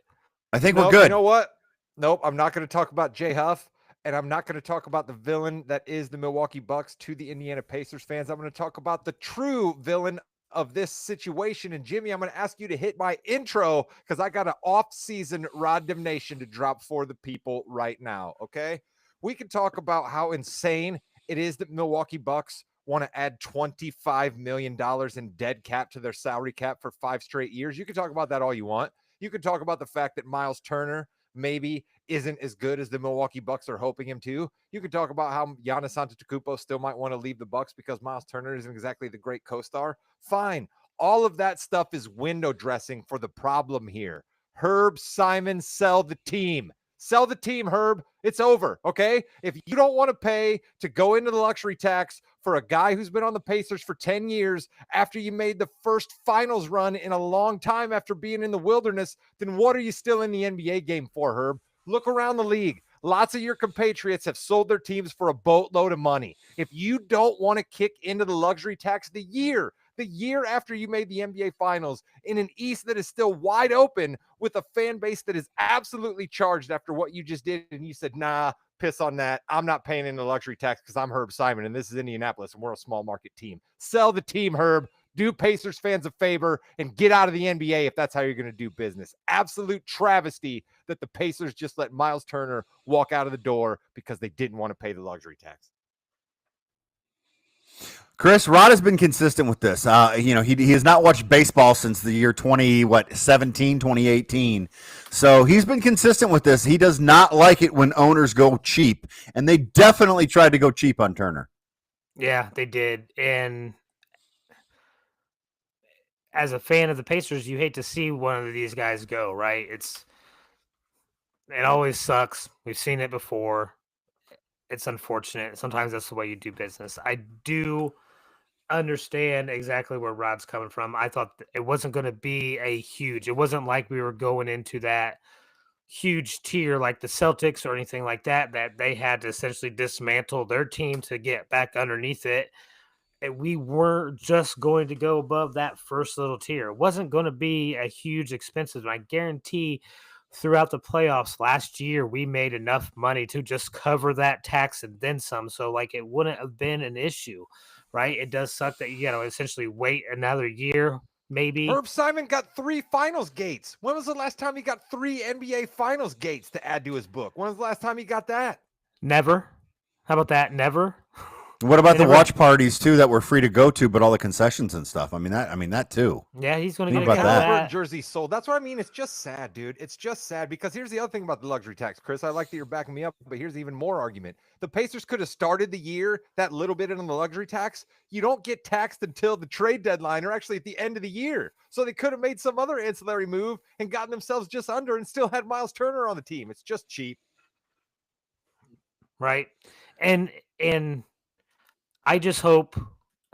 I think we're good. You know what? Nope, I'm not going to talk about Jay Huff, and I'm not going to talk about the villain that is the Milwaukee Bucks to the Indiana Pacers fans. I'm going to talk about the true villain of this situation. And Jimmy, I'm going to ask you to hit my intro because I got an off-season Rod Damnation to drop for the people right now, okay? We can talk about how insane it is that Milwaukee Bucks want to add $25 million in dead cap to their salary cap for 5 straight years. You can talk about that all you want. You can talk about the fact that Miles Turner maybe isn't as good as the Milwaukee Bucks are hoping him to. You can talk about how Giannis Antetokounmpo still might want to leave the Bucks because Miles Turner isn't exactly the great co-star. Fine. All of that stuff is window dressing for the problem here. Herb Simon, sell the team. Sell the team, Herb. It's over, okay? If you don't want to pay to go into the luxury tax for a guy who's been on the Pacers for 10 years after you made the first finals run in a long time after being in the wilderness, then what are you still in the NBA game for, Herb? Look around the league. Lots of your compatriots have sold their teams for a boatload of money. If you don't want to kick into the luxury tax the year after you made the NBA Finals in an East that is still wide open with a fan base that is absolutely charged after what you just did, and you said, nah, piss on that. I'm not paying in the luxury tax because I'm Herb Simon, and this is Indianapolis, and we're a small market team. Sell the team, Herb. Do Pacers fans a favor and get out of the NBA if that's how you're going to do business. Absolute travesty that the Pacers just let Miles Turner walk out of the door because they didn't want to pay the luxury tax. Chris, Rod has been consistent with this. He has not watched baseball since the year 2018. So he's been consistent with this. He does not like it when owners go cheap, and they definitely tried to go cheap on Turner. Yeah, they did. And as a fan of the Pacers, you hate to see one of these guys go, right? It always sucks. We've seen it before. It's unfortunate. Sometimes that's the way you do business. I do understand exactly where Rod's coming from. I thought it wasn't going to be it wasn't like we were going into that huge tier like the Celtics or anything like that they had to essentially dismantle their team to get back underneath it. And we weren't just going to go above that first little tier. It wasn't going to be a huge expensive. And I guarantee throughout the playoffs last year, we made enough money to just cover that tax and then some. So it wouldn't have been an issue, right? It does suck that you essentially wait another year, maybe. Herb Simon got 3 finals gates. When was the last time he got 3 NBA finals gates to add to his book? When was the last time he got that? Never. How about that? Never. What about the watch parties too that were free to go to, but all the concessions and stuff? I mean that too. Yeah, he's going to get that jersey sold. That's what I mean. It's just sad, dude. It's just sad because here's the other thing about the luxury tax, Chris. I like that you're backing me up, but here's even more argument. The Pacers could have started the year that little bit in the luxury tax. You don't get taxed until the trade deadline or actually at the end of the year. So they could have made some other ancillary move and gotten themselves just under and still had Miles Turner on the team. It's just cheap. Right. And I just hope,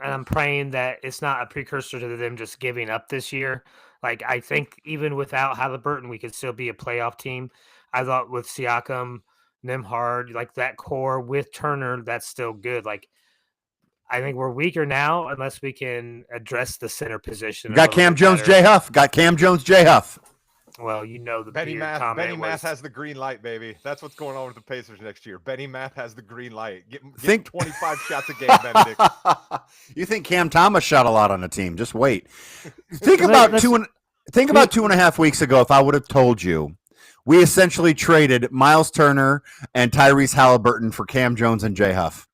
and I'm praying that it's not a precursor to them just giving up this year. I think even without Halliburton, we could still be a playoff team. I thought with Siakam, Nembhard, that core with Turner, that's still good. I think we're weaker now unless we can address the center position. Got Cam Jones, Jay Huff. Well, you know the Benny beard Math, comment Benny was. Math has the green light, baby. That's what's going on with the Pacers next year. Benny Math has the green light. Get Think- 25 shots a game, Benedict. You think Cam Thomas shot a lot on the team? Just wait. Think Let- about let's- 2.5 weeks ago. If I would have told you, we essentially traded Miles Turner and Tyrese Halliburton for Cam Jones and Jay Huff.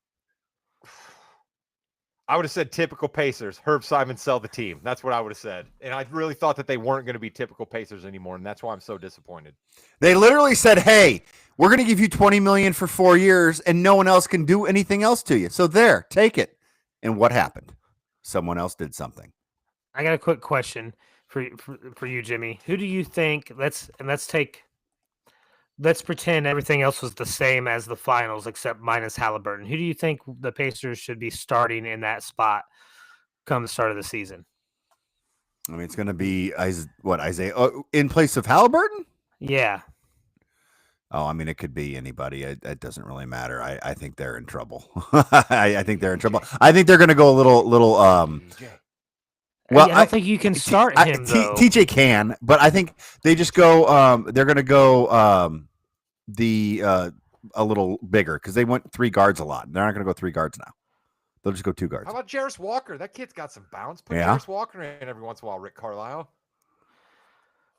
I would have said typical Pacers. Herb Simon sell the team. That's what I would have said. And I really thought that they weren't going to be typical Pacers anymore, and that's why I'm so disappointed. They literally said, "Hey, we're going to give you $20 million for 4 years, and no one else can do anything else to you. So there, take it." And what happened? Someone else did something. I got a quick question for you, Jimmy. Who do you think? Let's pretend everything else was the same as the finals except minus Halliburton. Who do you think the Pacers should be starting in that spot come the start of the season? I mean, it's going to be Isaiah in place of Halliburton? Yeah. Oh, I mean, it could be anybody. It doesn't really matter. I think they're in trouble. I think they're in trouble. I think they're going to go a little. Well, I don't think you can start him though. TJ can, but I think they just go. They're going to go a little bigger because they went 3 guards a lot. They're not going to go 3 guards now. They'll just go 2 guards. How about Jarris Walker? That kid's got some bounce. Put Yeah. Jarris Walker in every once in a while, Rick Carlisle.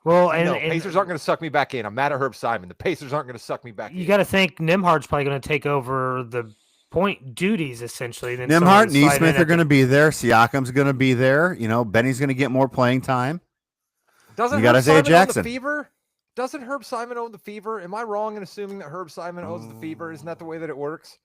Well, No, Pacers aren't going to suck me back in. I'm mad at Herb Simon. The Pacers aren't going to suck me back in. You got to think Nimhard's probably going to take over the point duties essentially. Then Nimhard, Neesmith are going to be there. Siakam's going to be there. You know, Benny's going to get more playing time. Doesn't you got Herb Isaiah Simon Jackson. own the Fever? Doesn't Herb Simon own the Fever? Am I wrong in assuming that Herb Simon owns the Fever? Isn't that the way that it works?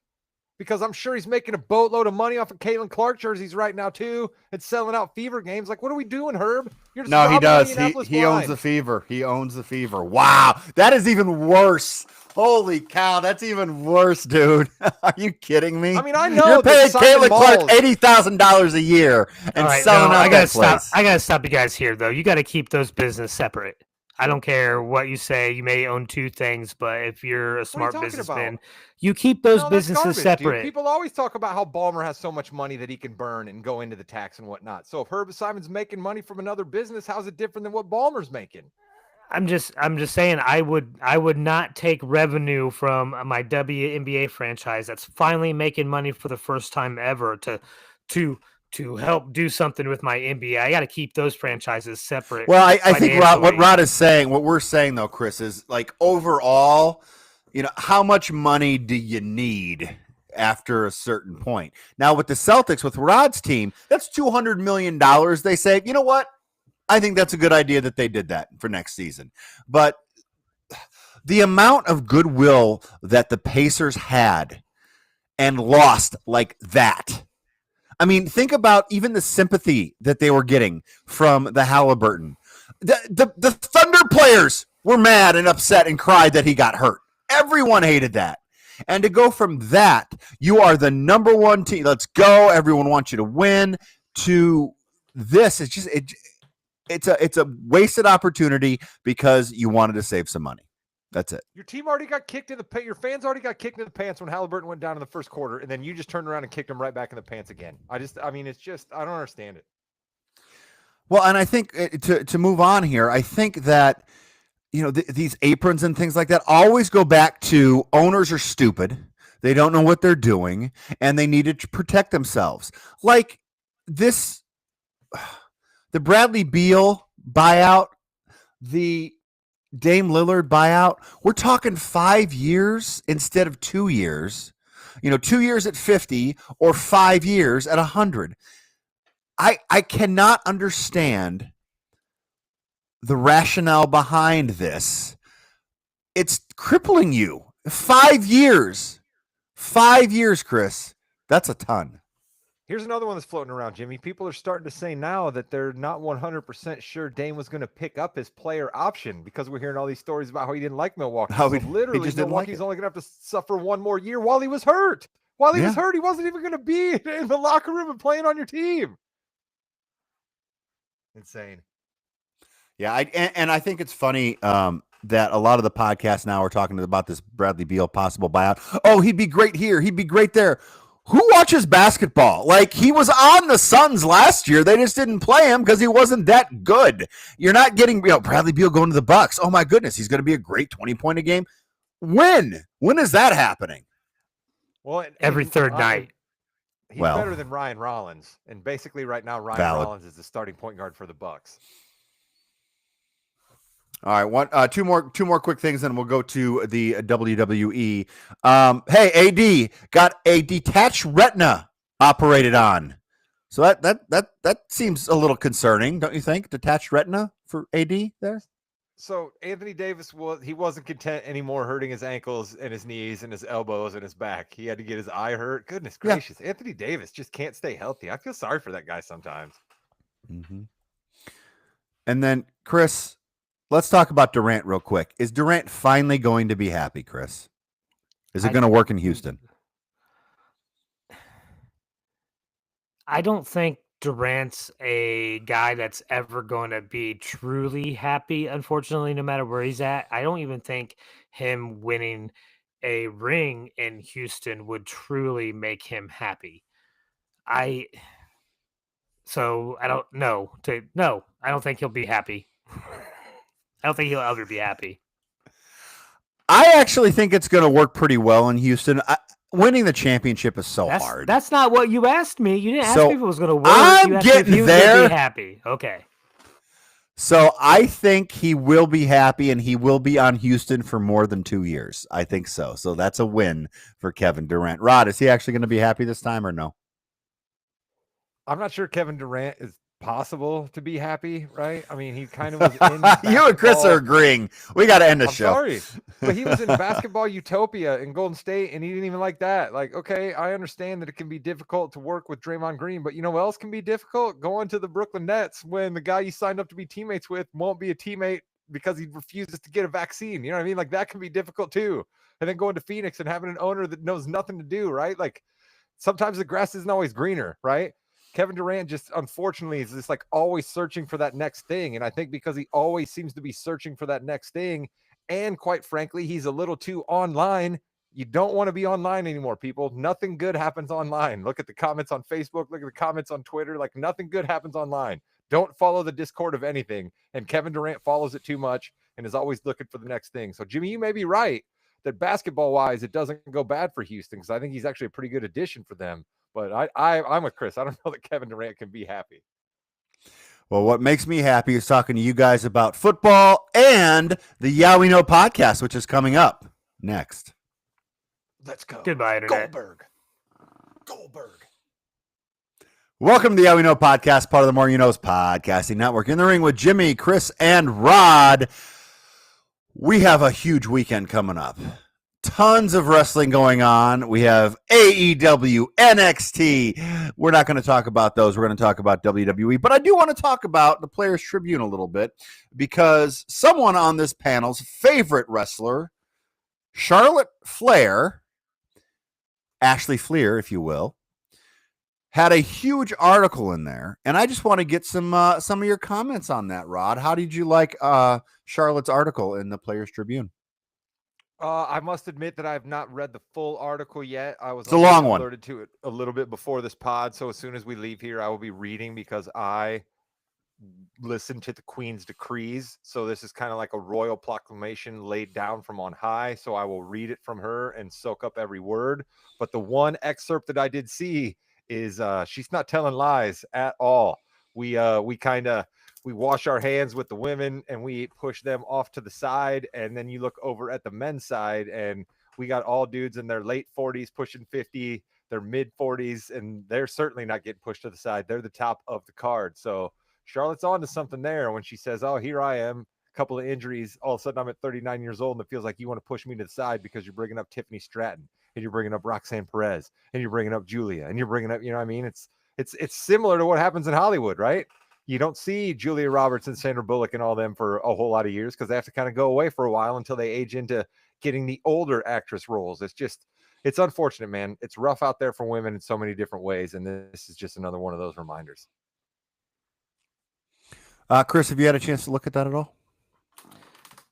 Because I'm sure he's making a boatload of money off of Caitlin Clark jerseys right now too, and selling out Fever games. Like, what are we doing, Herb? You're just No, he robbing does. Indianapolis He owns blind. the Fever. He owns the Fever. Wow, that is even worse. Holy cow, that's even worse, dude. Are you kidding me? I mean, I know you're paying that Simon Caitlin Clark Malls- $80,000 a year and selling out I gotta that place. stop. I gotta stop you guys here, though. You got to keep those business separate. I don't care what you say. You may own 2 things, but if you're a smart talking businessman, about? you keep those No, that's businesses garbage, dude. separate. People always talk about how Ballmer has so much money that he can burn and go into the tax and whatnot. So if Herb Simon's making money from another business, how's it different than what Ballmer's making? I'm just saying I would not take revenue from my WNBA franchise that's finally making money for the first time ever to help do something with my NBA. I got to keep those franchises separate. Well, I think what financially. Rod is saying, what we're saying though, Chris, is like overall, you know, how much money do you need after a certain point? Now with the Celtics, with Rod's team, that's $200 million. They say, you know what? I think that's a good idea that they did that for next season. But the amount of goodwill that the Pacers had and lost like that. I mean, think about even the sympathy that they were getting from the Halliburton. The Thunder players were mad and upset and cried that he got hurt. Everyone hated that. And to go from that, you are the number 1 team. Let's go. Everyone wants you to win. To this, it's just it's a wasted opportunity because you wanted to save some money. That's it. Your team already got kicked in the your fans already got kicked in the pants when Halliburton went down in the first quarter, and then you just turned around and kicked him right back in the pants again. I mean, it's just I don't understand it. Well, and I think to move on here, I think that you know these aprons and things like that always go back to owners are stupid. They don't know what they're doing, and they needed to protect themselves. Like this, the Bradley Beal buyout, the Dame Lillard buyout, we're talking 5 years instead of 2 years. You know, 2 years at 50 or 5 years at 100. I cannot understand the rationale behind this. It's crippling you. 5 years. 5 years, Chris. That's a ton. Here's another one that's floating around, Jimmy. People are starting to say now that they're not 100% sure Dame was going to pick up his player option because we're hearing all these stories about how he didn't like Milwaukee. How So he literally, just didn't like Milwaukee's it. only going to have to suffer 1 more year while he was hurt. While he was Yeah. hurt, he wasn't even going to be in the locker room and playing on your team. Insane. Yeah, and I think it's funny that a lot of the podcasts now are talking about this Bradley Beal possible buyout. Oh, he'd be great here. He'd be great there. Who watches basketball? Like, he was on the Suns last year. They just didn't play him because he wasn't that good. You're not getting, Bradley Beal going to the Bucks. Oh my goodness, he's going to be a great 20-point a game. When? When is that happening? Well, Every third night. He's better than Ryan Rollins, and basically right now Ryan Rollins is the starting point guard for the Bucks. All right, two more quick things, and we'll go to the WWE. Hey, AD got a detached retina operated on, so that seems a little concerning, don't you think? Detached retina for AD there. So Anthony Davis he wasn't content anymore hurting his ankles and his knees and his elbows and his back. He had to get his eye hurt. Goodness gracious, yeah. Anthony Davis just can't stay healthy. I feel sorry for that guy sometimes. Mm-hmm. And then Chris, let's talk about Durant real quick. Is Durant finally going to be happy, Chris? Is it going to work in Houston? I don't think Durant's a guy that's ever going to be truly happy, unfortunately, no matter where he's at. I don't even think him winning a ring in Houston would truly make him happy. I don't know. No, I don't think he'll be happy. I don't think he'll ever be happy. I actually think it's going to work pretty well in Houston. Winning the championship is hard. That's not what you asked me. You didn't ask me if it was going to work. I'm you asked getting me if he there. Was gonna be happy. Okay. So I think he will be happy, and he will be on Houston for more than 2 years. I think so. So that's a win for Kevin Durant. Rod, is he actually going to be happy this time or no? I'm not sure Kevin Durant is possible to be happy, right? I mean, he kind of was in You and Chris are agreeing. We got to end the show. Sorry, but he was in basketball utopia in Golden State, and he didn't even like that. Like, okay, I understand that it can be difficult to work with Draymond Green, but you know what else can be difficult? Going to the Brooklyn Nets when the guy you signed up to be teammates with won't be a teammate because he refuses to get a vaccine. You know what I mean? Like, that can be difficult too. And then going to Phoenix and having an owner that knows nothing to do, right? Like, sometimes the grass isn't always greener, right? Kevin Durant just, unfortunately, is just like always searching for that next thing. And I think because he always seems to be searching for that next thing, and quite frankly, he's a little too online. You don't want to be online anymore, people. Nothing good happens online. Look at the comments on Facebook. Look at the comments on Twitter. Like, nothing good happens online. Don't follow the Discord of anything. And Kevin Durant follows it too much and is always looking for the next thing. So, Jimmy, you may be right that basketball-wise, it doesn't go bad for Houston, because I think he's actually a pretty good addition for them. But I'm with Chris. I don't know that Kevin Durant can be happy. Well, what makes me happy is talking to you guys about football and the Yeah We Know podcast, which is coming up next. Let's go. Goodbye, Internet. Goldberg. Welcome to the Yeah We Know podcast, part of the More You Knows podcasting network. In the ring with Jimmy, Chris, and Rod. We have a huge weekend coming up. Tons of wrestling going on. We have AEW, NXT. We're not going to talk about those. We're going to talk about WWE. But I do want to talk about the Players Tribune a little bit, because someone on this panel's favorite wrestler, Charlotte Flair, Ashley Fleer, if you will, had a huge article in there. And I just want to get some of your comments on that, Rod. How did you like Charlotte's article in the Players Tribune? I must admit that I have not read the full article yet. It's a long one. Alerted to it a little bit before this pod, so as soon as we leave here, I will be reading, because I listen to the Queen's decrees. So this is kind of like a royal proclamation laid down from on high. So I will read it from her and soak up every word. But the one excerpt that I did see is she's not telling lies at all. We wash our hands with the women and we push them off to the side. And then you look over at the men's side and we got all dudes in their late 40s, pushing 50, their mid 40s, and they're certainly not getting pushed to the side. They're the top of the card. So Charlotte's on to something there when she says, oh, here I am, a couple of injuries. All of a sudden I'm at 39 years old and it feels like you want to push me to the side because you're bringing up Tiffany Stratton and you're bringing up Roxanne Perez and you're bringing up Julia and you're bringing up, you know what I mean? It's similar to what happens in Hollywood, right? You don't see Julia Roberts and Sandra Bullock and all them for a whole lot of years because they have to kind of go away for a while until they age into getting the older actress roles. It's unfortunate, man. It's rough out there for women in so many different ways. And this is just another one of those reminders. Chris, have you had a chance to look at that at all?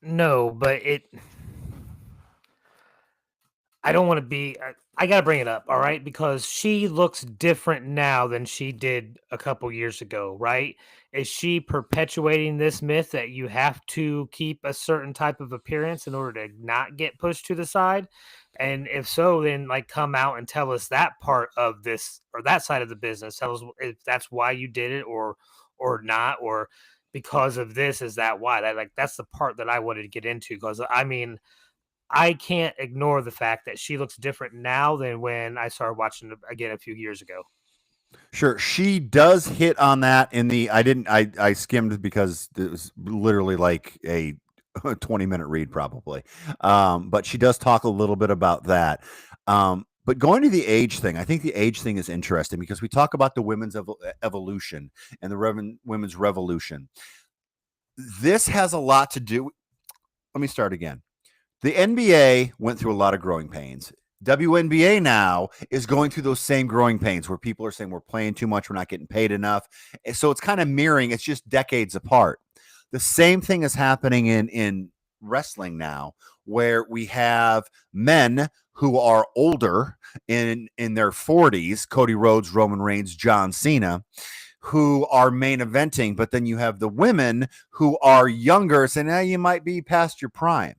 No, but I don't want to be. I got to bring it up, all right, because she looks different now than she did a couple years ago, right? Is she perpetuating this myth that you have to keep a certain type of appearance in order to not get pushed to the side? And if so, then like come out and tell us that part of this or that side of the business. Tell us if that's why you did it or not, or because of this, is that why? That's the part that I wanted to get into because I mean I can't ignore the fact that she looks different now than when I started watching it again a few years ago. Sure, she does hit on that in the. I skimmed because it was literally like a 20-minute read, probably. But she does talk a little bit about that. But going to the age thing, I think the age thing is interesting because we talk about the women's evolution and the women's revolution. This has a lot to do. Let me start again. The NBA went through a lot of growing pains. WNBA now is going through those same growing pains where people are saying we're playing too much, we're not getting paid enough. And so it's kind of mirroring, it's just decades apart. The same thing is happening in wrestling now, where we have men who are older in their 40s, Cody Rhodes, Roman Reigns, John Cena, who are main eventing, but then you have the women who are younger saying, now you might be past your prime.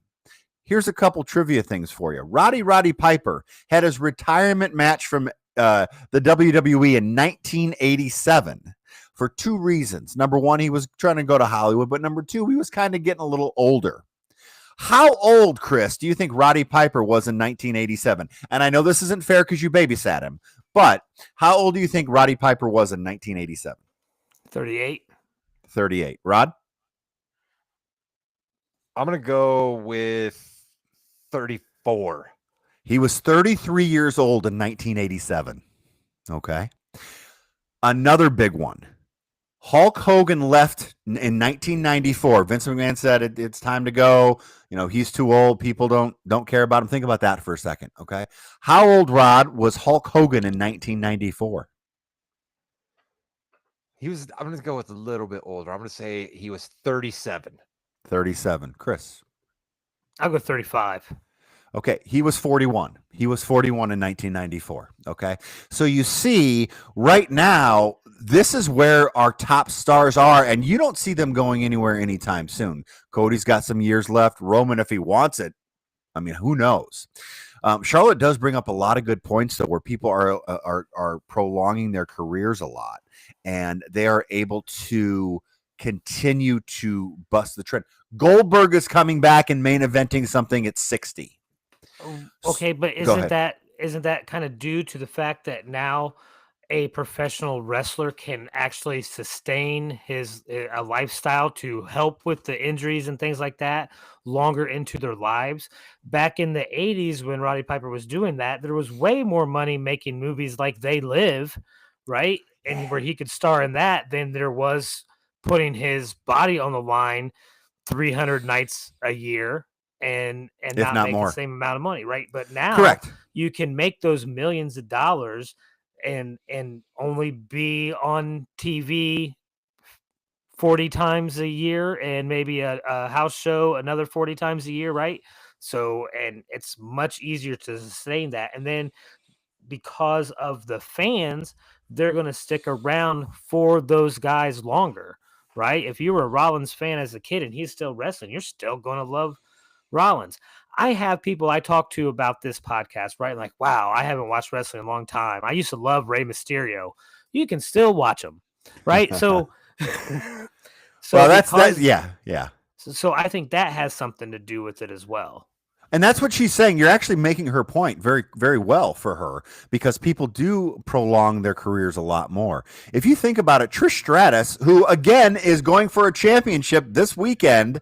Here's a couple trivia things for you. Roddy Piper had his retirement match from the WWE in 1987 for two reasons. Number one, he was trying to go to Hollywood, but number two, he was kind of getting a little older. How old, Chris, do you think Roddy Piper was in 1987? And I know this isn't fair because you babysat him, but how old do you think Roddy Piper was in 1987? 38. 38. Rod? I'm going to go with 34. He was 33 years old in 1987. Okay. Another big one. Hulk Hogan left in 1994. Vince McMahon said it's time to go. You know, he's too old. People don't care about him. Think about that for a second, okay? How old, Rod, was Hulk Hogan in 1994? I'm going to go with a little bit older. I'm going to say he was 37. 37. Chris? I'll go 35. Okay, he was 41. He was 41 in 1994. Okay, so you see right now, this is where our top stars are, and you don't see them going anywhere anytime soon. Cody's got some years left. Roman, if he wants it, I mean, who knows? Charlotte does bring up a lot of good points, though, where people are prolonging their careers a lot, and they are able to continue to bust the trend. Goldberg is coming back and main eventing something at 60. Okay, but isn't that kind of due to the fact that now a professional wrestler can actually sustain a lifestyle to help with the injuries and things like that longer into their lives? Back in the 80s when Roddy Piper was doing that, there was way more money making movies like They Live, right? And where he could star in that than there was putting his body on the line 300 nights a year and not make more. the same amount of money, right? But now Correct. You can make those millions of dollars and only be on TV 40 times a year and maybe a house show another 40 times a year, right? So, and it's much easier to sustain that. And then because of the fans, they're going to stick around for those guys longer, right? If you were a Rollins fan as a kid and he's still wrestling, you're still going to love Rollins. I have people I talk to about this podcast, right? Like, wow, I haven't watched wrestling in a long time. I used to love Rey Mysterio. You can still watch him, right? So, well, that's yeah. So I think that has something to do with it as well. And that's what she's saying. You're actually making her point very, very well for her because people do prolong their careers a lot more. If you think about it, Trish Stratus, who again is going for a championship this weekend,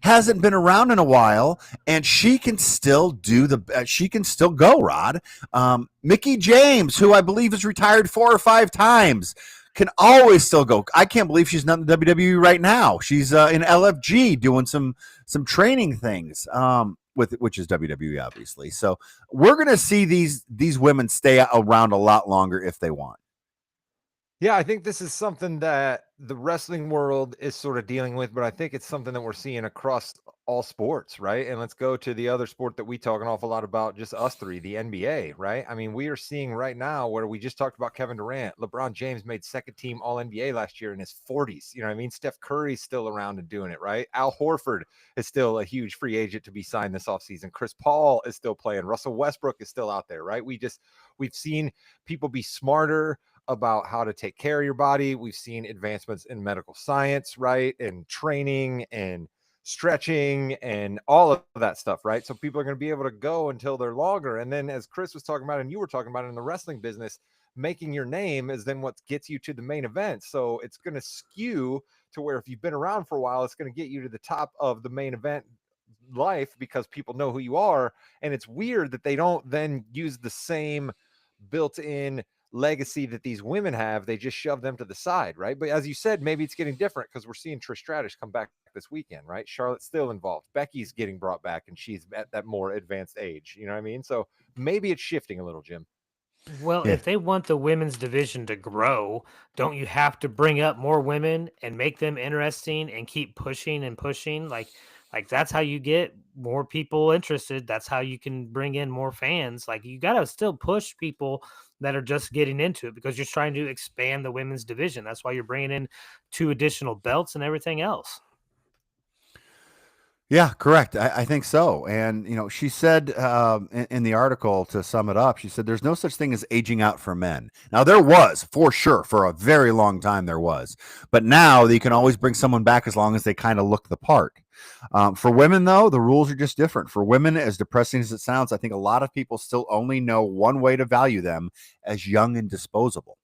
hasn't been around in a while, and she can still she can still go, Rod. Mickie James, who I believe is retired 4 or 5 times, can always still go. I can't believe she's not in the WWE right now. She's in LFG doing some training things. Which is WWE, obviously. So we're going to see these women stay around a lot longer if they want. Yeah, I think this is something that the wrestling world is sort of dealing with, but I think it's something that we're seeing across all sports, right? And let's go to the other sport that we talk an awful lot about, just us three, the NBA, right? I mean, we are seeing right now where we just talked about Kevin Durant. LeBron James made second team All NBA last year in his 40s. You know what I mean? Steph Curry's still around and doing it, right? Al Horford is still a huge free agent to be signed this offseason. Chris Paul is still playing. Russell Westbrook is still out there, right? We've seen people be smarter about how to take care of your body. We've seen advancements in medical science, right? And training and stretching and all of that stuff, right? So people are going to be able to go until they're longer. And then, as Chris was talking about, and you were talking about in the wrestling business, making your name is then what gets you to the main event. So it's going to skew to where if you've been around for a while, it's going to get you to the top of the main event life because people know who you are. And it's weird that they don't then use the same built-in legacy that these women have. They just shove them to the side, right? But as you said, maybe it's getting different because we're seeing Trish Stratus come back this weekend, right? Charlotte's still involved. Becky's getting brought back and she's at that more advanced age. You know what I mean? So maybe it's shifting a little, Jim. Well, Yeah. if they want the women's division to grow, don't you have to bring up more women and make them interesting and keep pushing and pushing? Like that's how you get more people interested. That's how you can bring in more fans. Like you got to still push people that are just getting into it because you're trying to expand the women's division. That's why you're bringing in 2 additional belts and everything else. Yeah, correct. I think so. And, she said in the article, to sum it up, she said there's no such thing as aging out for men. Now, there was, for sure, for a very long time, there was. But now you can always bring someone back as long as they kind of look the part. For women, though, the rules are just different. For women, as depressing as it sounds, I think a lot of people still only know one way to value them: as young and disposable.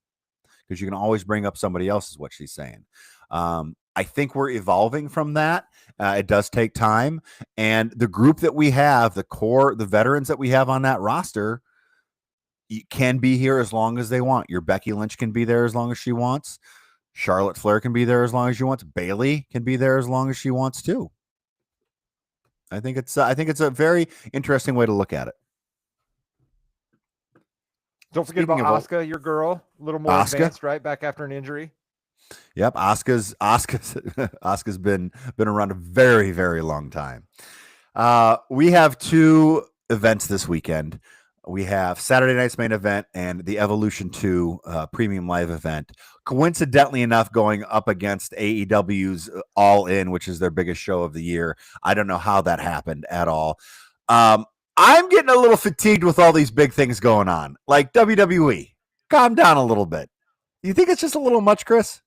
Because you can always bring up somebody else, is what she's saying. I think we're evolving from that. It does take time. And the group that we have, the core, the veterans that we have on that roster, can be here as long as they want. Your Becky Lynch can be there as long as she wants. Charlotte Flair can be there as long as she wants. Bayley can be there as long as she wants too. I think it's a very interesting way to look at it. Don't forget Speaking about of Asuka, your girl, a little more Asuka. advanced, right? Back after an injury. Yep, Asuka's been around a very, very long time. We have 2 events this weekend. We have Saturday night's main event and the Evolution 2 premium live event. Coincidentally enough, going up against AEW's All In, which is their biggest show of the year. I don't know how that happened at all. I'm getting a little fatigued with all these big things going on. Like WWE, calm down a little bit. You think it's just a little much, Chris?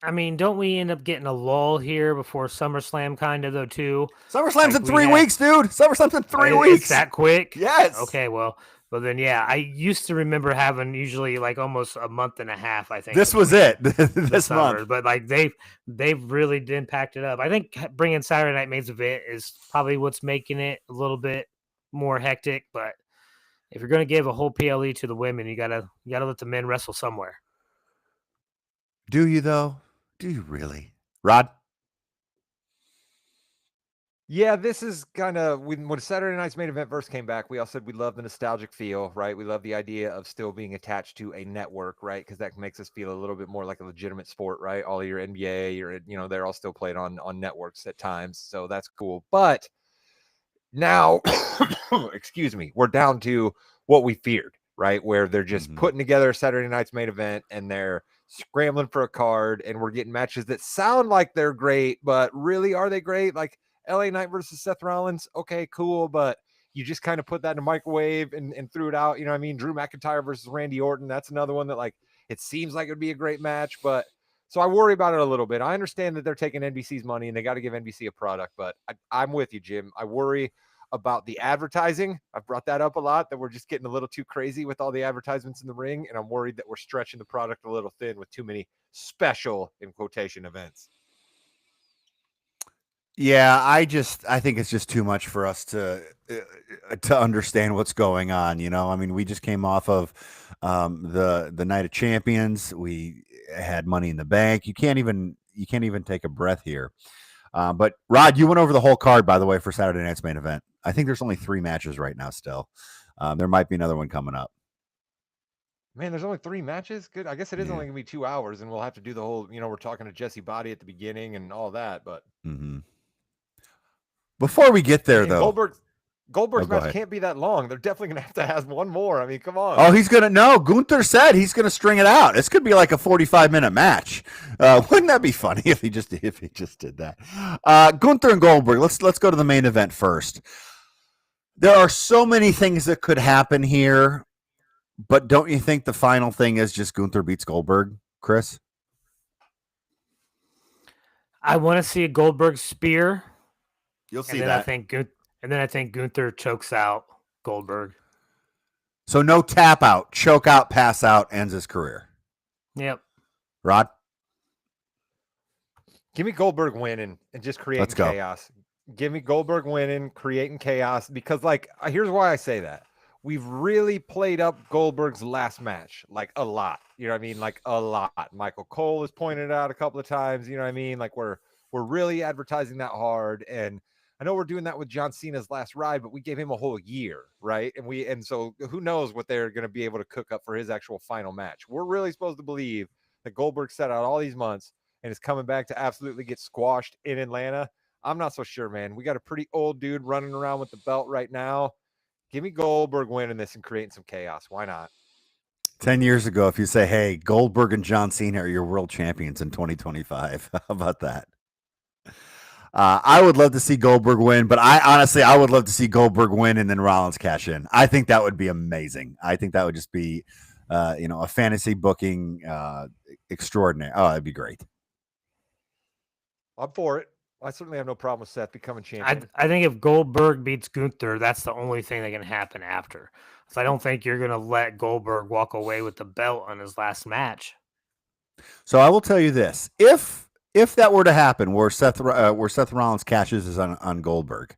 I mean, don't we end up getting a lull here before SummerSlam, kind of though too? SummerSlam's Like, in we 3 had- weeks, dude. SummerSlam's in 3 It's weeks. that quick? Yes. Okay, well then yeah, I used to remember having usually like almost a month and a half. I think This was between it. the This summers, month. but like they've really did packed it up. I think bringing Saturday Night Main Event is probably what's making it a little bit more hectic. But if you're going to give a whole PLE to the women, you gotta let the men wrestle somewhere. Do you though? Do you really, Rod? Yeah, this is kind of when Saturday night's main event first came back, we all said we love the nostalgic feel, right? We love the idea of still being attached to a network, right? Because that makes us feel a little bit more like a legitimate sport, right? All of your NBA, they're all still played on networks at times, so that's cool. But now, excuse me, we're down to what we feared, right? Where they're just putting together Saturday night's main event and they're scrambling for a card, and we're getting matches that sound like they're great, but really, are they great? Like LA Knight versus Seth Rollins, okay, cool, but you just kind of put that in a microwave and threw it out. You know what I mean? Drew McIntyre versus Randy Orton, that's another one that, like, it seems like it would be a great match, but so I worry about it a little bit. I understand that they're taking NBC's money and they got to give NBC a product, but I'm with you, Jim. I worry about the advertising. I've brought that up a lot, that we're just getting a little too crazy with all the advertisements in the ring, and I'm worried that we're stretching the product a little thin with too many special, in quotation, events. Yeah, I think it's just too much for us to understand what's going on. I mean, we just came off of the Night of Champions. We had Money in the Bank. You can't even take a breath here. But Rod, you went over the whole card, by the way, for Saturday night's main event. I think there's only 3 matches right now still. There might be another one coming up. Man, there's only 3 matches? Good. I guess it is Yeah. only gonna be 2 hours, and we'll have to do the whole, we're talking to Jesse Body at the beginning and all that, but Mm-hmm. Before we get there, and though, Goldberg's go match ahead. can't be that long. They're definitely gonna have one more. I mean, come on. Oh, Gunther said he's gonna string it out. This could be like a 45-minute match. Wouldn't that be funny if he just did that? Gunther and Goldberg. Let's go to the main event first. There are so many things that could happen here, but don't you think the final thing is just Gunther beats Goldberg, Chris? I want to see a Goldberg spear, You'll and see then that. I think Gunther chokes out Goldberg. So no tap out, choke out, pass out, ends his career. Yep. Rod? Give me Goldberg winning and just creating Let's go. chaos. Give me Goldberg winning, creating chaos, because here's why I say that. We've really played up Goldberg's last match, like a lot. You know what I mean? Like a lot. Michael Cole has pointed out a couple of times, you know what I mean? Like we're really advertising that hard. And I know we're doing that with John Cena's last ride, but we gave him a whole year, right? And so who knows what they're going to be able to cook up for his actual final match. We're really supposed to believe that Goldberg set out all these months and is coming back to absolutely get squashed in Atlanta. I'm not so sure, man. We got a pretty old dude running around with the belt right now. Give me Goldberg winning this and creating some chaos. Why not? 10 years ago, if you say, hey, Goldberg and John Cena are your world champions in 2025, how about that? I would love to see Goldberg win, but I would love to see Goldberg win and then Rollins cash in. I think that would be amazing. I think that would just be, a fantasy booking extraordinary. Oh, that'd be great. I'm for it. I certainly have no problem with Seth becoming champion. I think if Goldberg beats Gunther, that's the only thing that can happen after. So I don't think you're going to let Goldberg walk away with the belt on his last match. So I will tell you this: if that were to happen, where Seth Rollins cashes on Goldberg,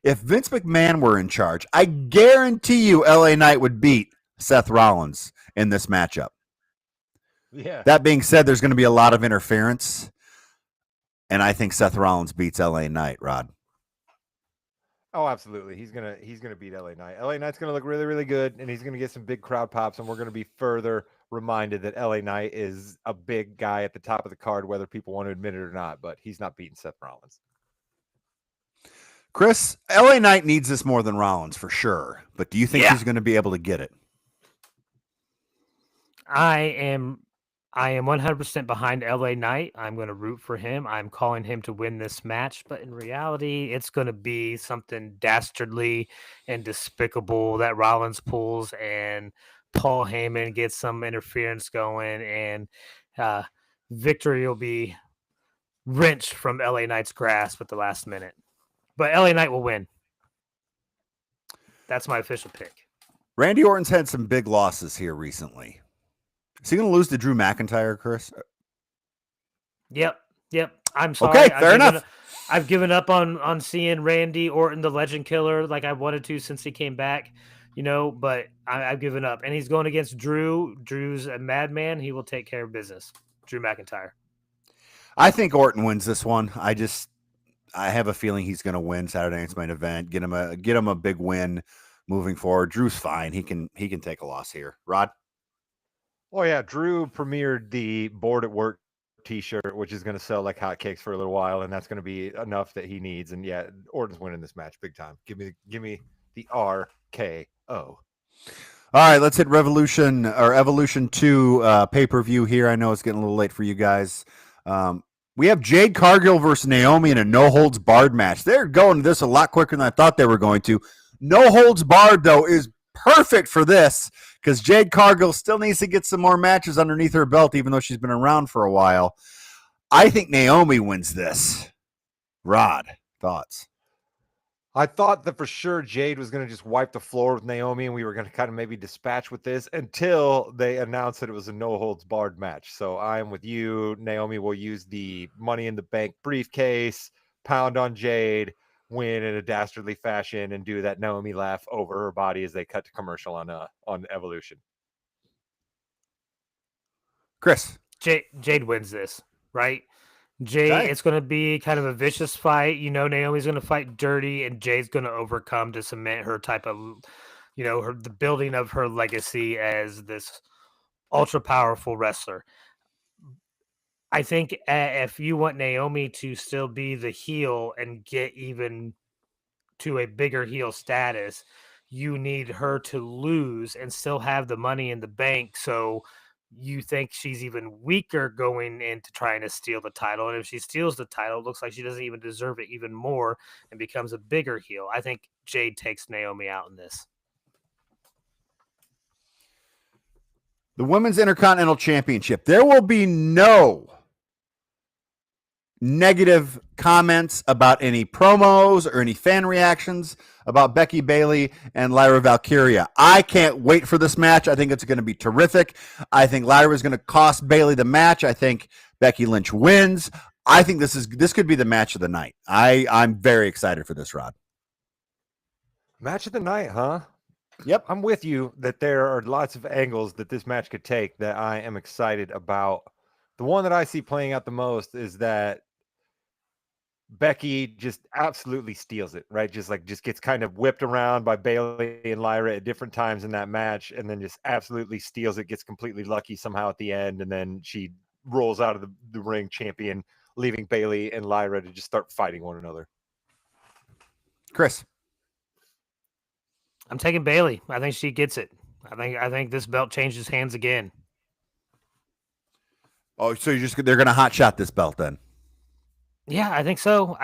if Vince McMahon were in charge, I guarantee you, LA Knight would beat Seth Rollins in this matchup. Yeah. That being said, there's going to be a lot of interference, and I think Seth Rollins beats LA Knight. Rod. Oh, absolutely. He's gonna beat LA Knight. LA Knight's gonna look really, really good, and he's gonna get some big crowd pops, and we're gonna be further reminded that LA Knight is a big guy at the top of the card, whether people want to admit it or not. But he's not beating Seth Rollins. Chris, LA Knight needs this more than Rollins for sure. But do you think he's going to be able to get it? I am 100% behind LA Knight. I'm going to root for him. I'm calling him to win this match, but in reality, it's going to be something dastardly and despicable that Rollins pulls and Paul Heyman gets some interference going, and victory will be wrenched from LA Knight's grasp at the last minute. But LA Knight will win. That's my official pick. Randy Orton's had some big losses here recently. Is he going to lose to Drew McIntyre, Chris? Yep. I'm sorry. Okay, fair enough. I've given up on seeing Randy Orton, the Legend Killer, like I wanted to since he came back, but I've given up. And he's going against Drew. Drew's a madman. He will take care of business. Drew McIntyre. I think Orton wins this one. I have a feeling he's going to win Saturday night's main event. Get him a big win moving forward. Drew's fine. He can take a loss here. Rod? Oh yeah, Drew premiered the Bored at Work T-shirt, which is going to sell like hotcakes for a little while, and that's going to be enough that he needs. And yeah, Orton's winning this match big time. Give me the RKO. All right, let's hit Evolution 2 pay-per-view here. I know it's getting a little late for you guys. We have Jade Cargill versus Naomi in a no-holds-barred match. They're going to this a lot quicker than I thought they were going to. No-holds-barred, though, is perfect for this because Jade Cargill still needs to get some more matches underneath her belt, even though she's been around for a while. I think Naomi wins this. Rod, thoughts? I thought that for sure Jade was going to just wipe the floor with Naomi and we were going to kind of maybe dispatch with this until they announced that it was a no-holds-barred match. So I am with you. Naomi will use the Money in the Bank briefcase, pound on Jade, win in a dastardly fashion, and do that Naomi laugh over her body as they cut to commercial on Evolution. Chris. Jade wins this, right? Jade, it's going to be kind of a vicious fight. Naomi's going to fight dirty, and Jade's going to overcome to cement her type of, the building of her legacy as this ultra powerful wrestler. I think if you want Naomi to still be the heel and get even to a bigger heel status, you need her to lose and still have the money in the bank. So you think she's even weaker going into trying to steal the title. And if she steals the title, it looks like she doesn't even deserve it even more and becomes a bigger heel. I think Jade takes Naomi out in this. The Women's Intercontinental Championship. There will be no negative comments about any promos or any fan reactions about Becky Bailey and Lyra Valkyria. I can't wait for this match. I think it's going to be terrific. I think Lyra is going to cost Bailey the match. I think Becky Lynch wins. I think this could be the match of the night. I'm very excited for this, Rod. Match of the night, huh? Yep. I'm with you that there are lots of angles that this match could take that I am excited about. The one that I see playing out the most is that Becky just absolutely steals it, right? Just gets kind of whipped around by Bailey and Lyra at different times in that match, and then just absolutely steals it, gets completely lucky somehow at the end, and then she rolls out of the ring champion, leaving Bailey and Lyra to just start fighting one another. Chris. I'm taking Bailey. I think she gets it. I think this belt changes hands again. Oh, so they're going to hot shot this belt then? Yeah, I think so.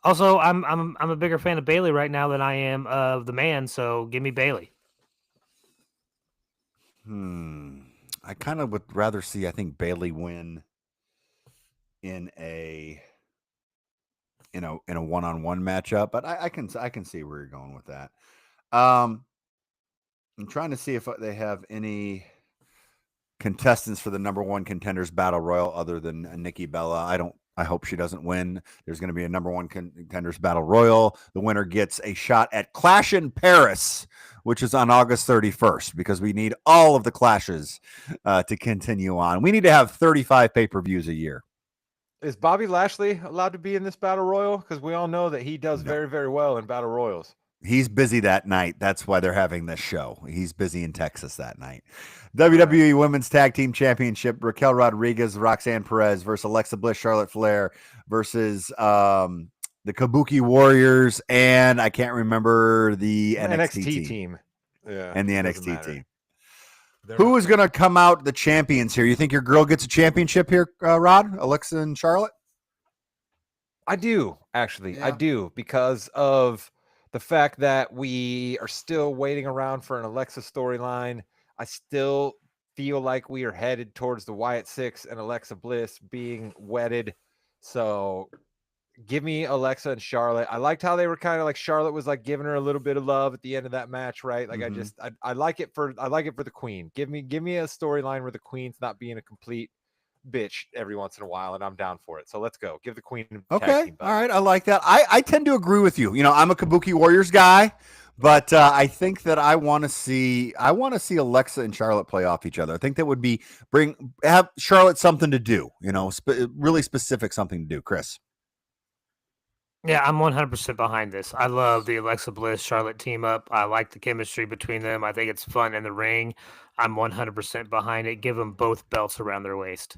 Also, I'm a bigger fan of Bailey right now than I am of the man. So give me Bailey. I kind of would rather see, I think, Bailey win in a one-on-one matchup, but I can see where you're going with that. I'm trying to see if they have any contestants for the number one contenders battle royal other than Nikki Bella. I hope she doesn't win. There's going to be a number one contenders battle royal. The winner gets a shot at Clash in Paris, which is on August 31st, because we need all of the clashes to continue on. We need to have 35 pay-per-views a year. Is Bobby Lashley allowed to be in this battle royal? Because we all know that he does very, very well in battle royals. He's busy that night. That's why they're having this show. He's busy in Texas that night. WWE Women's Tag Team Championship, Raquel Rodriguez, Roxanne Perez versus Alexa Bliss, Charlotte Flair versus the Kabuki Warriors, and I can't remember the NXT team. Yeah, and the NXT team. Who is going to come out the champions here? You think your girl gets a championship here, Rod? Alexa and Charlotte? I do, actually. Yeah. I do, because of the fact that we are still waiting around for an Alexa storyline. I still feel like we are headed towards the Wyatt Six and Alexa Bliss being wedded. So give me Alexa and Charlotte. I liked how they were kind of like, Charlotte was like giving her a little bit of love at the end of that match, right? Like I like it for the Queen. Give me a storyline where the Queen's not being a complete bitch every once in a while, and I'm down for it. So let's go. Give the Queen a tag team belt. All right. I like that. I tend to agree with you. I'm a Kabuki Warriors guy, but I think that I want to see Alexa and Charlotte play off each other. I think that would have Charlotte something to do, really specific something to do. Chris. Yeah, I'm 100% behind this. I love the Alexa Bliss Charlotte team up. I like the chemistry between them. I think it's fun in the ring. I'm 100% behind it. Give them both belts around their waist.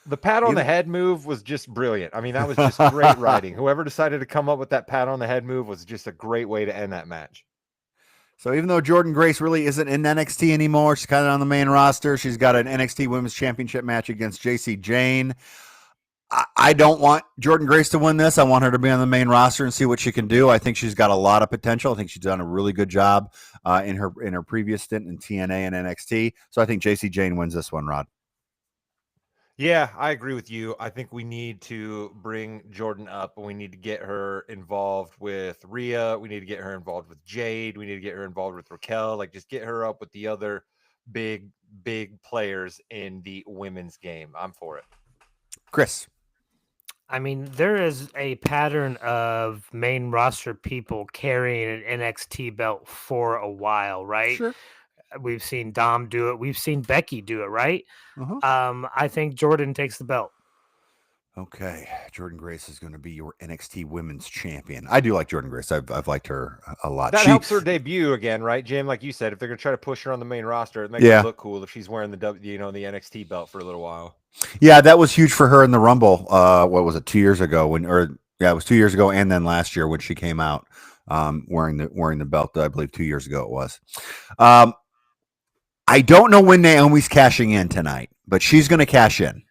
The pat on the head move was just brilliant. I mean, that was just great writing. Whoever decided to come up with that pat on the head move was just a great way to end that match. So even though Jordynne Grace really isn't in NXT anymore, she's kind of on the main roster. She's got an NXT Women's Championship match against JC Jane. I don't want Jordynne Grace to win this. I want her to be on the main roster and see what she can do. I think she's got a lot of potential. I think she's done a really good job in her previous stint in TNA and NXT. So I think JC Jane wins this one, Rod. Yeah, I agree with you. I think we need to bring Jordynne up, and we need to get her involved with Rhea. We need to get her involved with Jade. We need to get her involved with Raquel. Like, just get her up with the other big players in the women's game. I'm for it. Chris. I mean, there is a pattern of main roster people carrying an NXT belt for a while, right? Sure. We've seen Dom do it. We've seen Becky do it, right? Uh-huh. I think Jordynne takes the belt. Okay, Jordan Grace is going to be your NXT Women's Champion. I do like Jordan Grace. I've liked her a lot. That helps her debut again, right, Jim? Like you said, if they're gonna try to push her on the main roster, it makes her look cool if she's wearing the the NXT belt for a little while. Yeah, that was huge for her in the Rumble. What was it, 2 years ago? It was 2 years ago, and then last year when she came out wearing the belt. I believe 2 years ago it was. I don't know when Naomi's cashing in tonight, but she's going to cash in.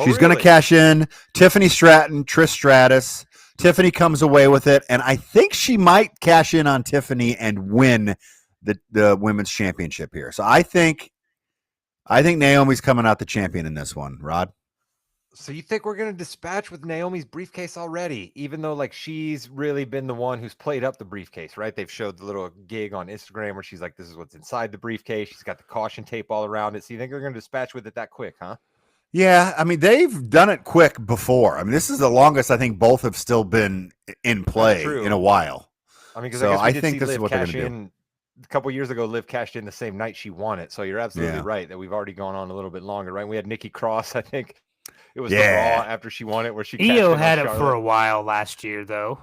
She's going to cash in. Tiffany Stratton, Trish Stratus. Tiffany comes away with it, and I think she might cash in on Tiffany and win the women's championship here. So I think Naomi's coming out the champion in this one, Rod. So you think we're going to dispatch with Naomi's briefcase already, even though like she's really been the one who's played up the briefcase, right? They've showed the little gig on Instagram where she's like, this is what's inside the briefcase. She's got the caution tape all around it. So you think they're going to dispatch with it that quick, huh? Yeah, I mean, they've done it quick before. I mean, this is the longest I think both have still been in play in a while. I mean, because so I think this is what they're going to do. A couple years ago, Liv cashed in the same night she won it. So you're absolutely right that we've already gone on a little bit longer, right? We had Nikki Cross, I think it was the Raw after she won it, where she Io had it for a while last year, though.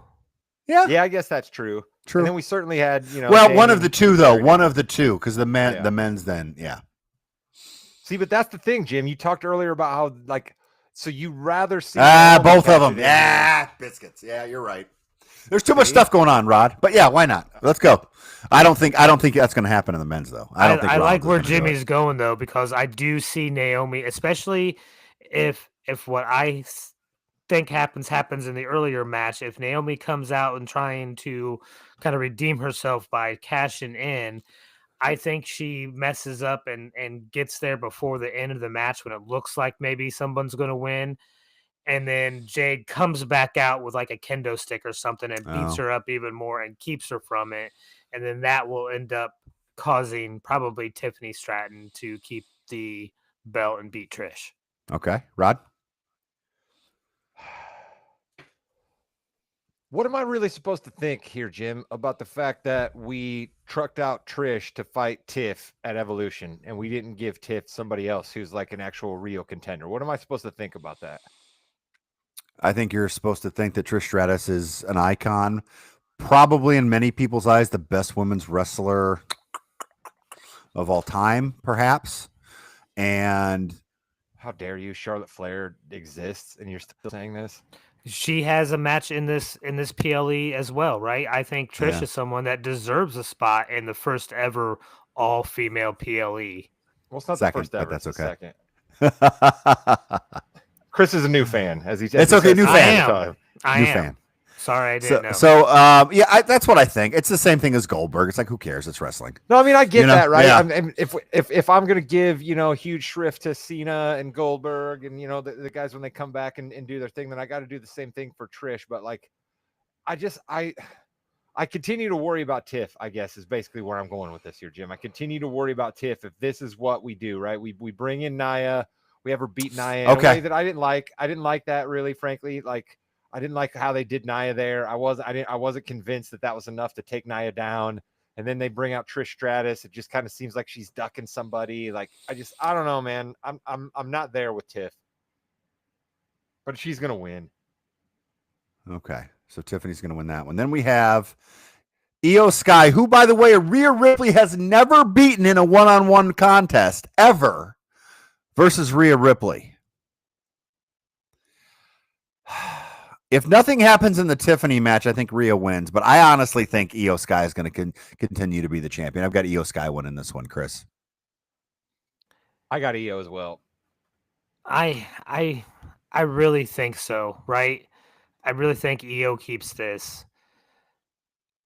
Yeah, I guess that's true. And then we certainly had, well, one of the two though, one of the two, because the men's then, See, but that's the thing, Jim. You talked earlier about how, like, so you rather see both of them. Yeah, biscuits. Yeah, you're right. There's too much stuff going on, Rod. But yeah, why not? Let's go. I don't think that's going to happen in the men's though. I like where Jimmy's going though, because I do see Naomi, especially if what I think happens in the earlier match. If Naomi comes out and trying to kind of redeem herself by cashing in, I think she messes up and gets there before the end of the match when it looks like maybe someone's going to win. And then Jade comes back out with like a kendo stick or something and beats her up even more and keeps her from it. And then that will end up causing probably Tiffany Stratton to keep the belt and beat Trish. Okay. Rod? What am I really supposed to think here, Jim, about the fact that we trucked out Trish to fight Tiff at Evolution and we didn't give Tiff somebody else who's like an actual real contender? What am I supposed to think about that? I think you're supposed to think that Trish Stratus is an icon, probably in many people's eyes, the best women's wrestler of all time, perhaps. And how dare you? Charlotte Flair exists and you're still saying this? She has a match in this PLE as well, right? I think Trish is someone that deserves a spot in the first ever all-female PLE. Well, it's not the first ever. But that's okay. Chris is a new fan, as he said. It's okay, new fan. I am. Sorry, I didn't know. So, that's what I think. It's the same thing as Goldberg. It's like, who cares? It's wrestling. No, I mean, I get that, right? Yeah. And if I'm going to give, huge shrift to Cena and Goldberg and, the guys when they come back and do their thing, then I got to do the same thing for Trish. But, like, I continue to worry about Tiff, I guess, is basically where I'm going with this here, Jim. I continue to worry about Tiff if this is what we do, right? We bring in Nia. We have her beat Nia in a way that I didn't like. I didn't like that, really, frankly. Like, I didn't like how they did Nia there. I wasn't convinced that was enough to take Nia down. And then they bring out Trish Stratus. It just kind of seems like she's ducking somebody. Like, I don't know, man. I'm not there with Tiff. But she's gonna win. Okay. So Tiffany's gonna win that one. Then we have Io Sky, who, by the way, Rhea Ripley has never beaten in a one-on-one contest ever, versus Rhea Ripley. If nothing happens in the Tiffany match, I think Rhea wins. But I honestly think Io Sky is going to continue to be the champion. I've got Io Sky winning this one, Chris. I got Io as well. I really think so, right? I really think Io keeps this.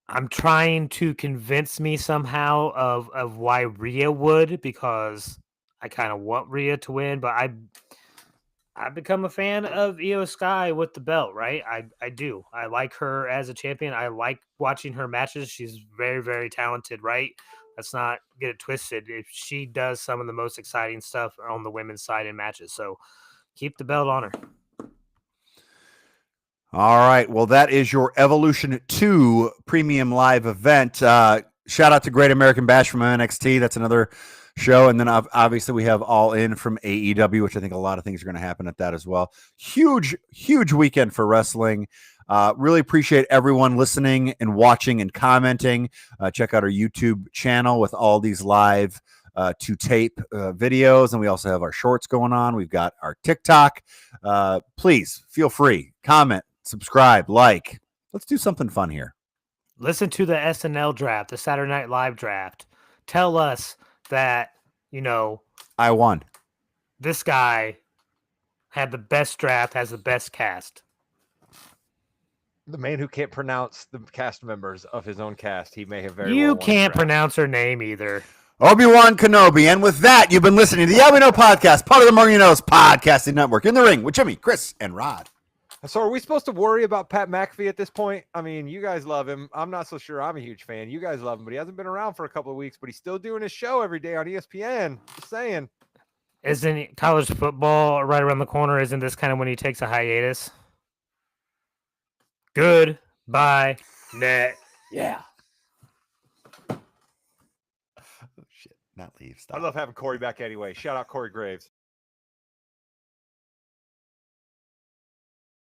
I'm trying to convince me somehow of why Rhea would, because I kind of want Rhea to win, but I've become a fan of Io Sky with the belt, right? I do. I like her as a champion. I like watching her matches. She's very, very talented, right? Let's not get it twisted. If she does some of the most exciting stuff on the women's side in matches. So keep the belt on her. All right. Well, that is your Evolution 2 Premium Live event. Shout out to Great American Bash from NXT. That's another show. And then obviously we have All In from AEW, which I think a lot of things are going to happen at that as well. Huge weekend for wrestling. Really appreciate everyone listening and watching and commenting. Check out our YouTube channel with all these live to tape videos. And we also have our shorts going on. We've got our TikTok. Please feel free, comment, subscribe, like. Let's do something fun here. Listen to the SNL draft, the Saturday Night Live draft. Tell us that, I won. This guy had the best draft, has the best cast. The man who can't pronounce the cast members of his own cast, he may have very well You won the can't draft. pronounce her name either. Obi-Wan Kenobi. And with that, you've been listening to the Yeah We Know podcast, part of the More You Know's podcasting network. In the ring with Jimmy, Chris, and Rod. So are we supposed to worry about Pat McAfee at this point? I mean, you guys love him. I'm not so sure I'm a huge fan. You guys love him, but he hasn't been around for a couple of weeks, but he's still doing his show every day on ESPN. Just saying. Isn't college football right around the corner? Isn't this kind of when he takes a hiatus? Goodbye, net. Yeah. Oh, shit. Not leave. Stop. I love having Corey back anyway. Shout out Corey Graves.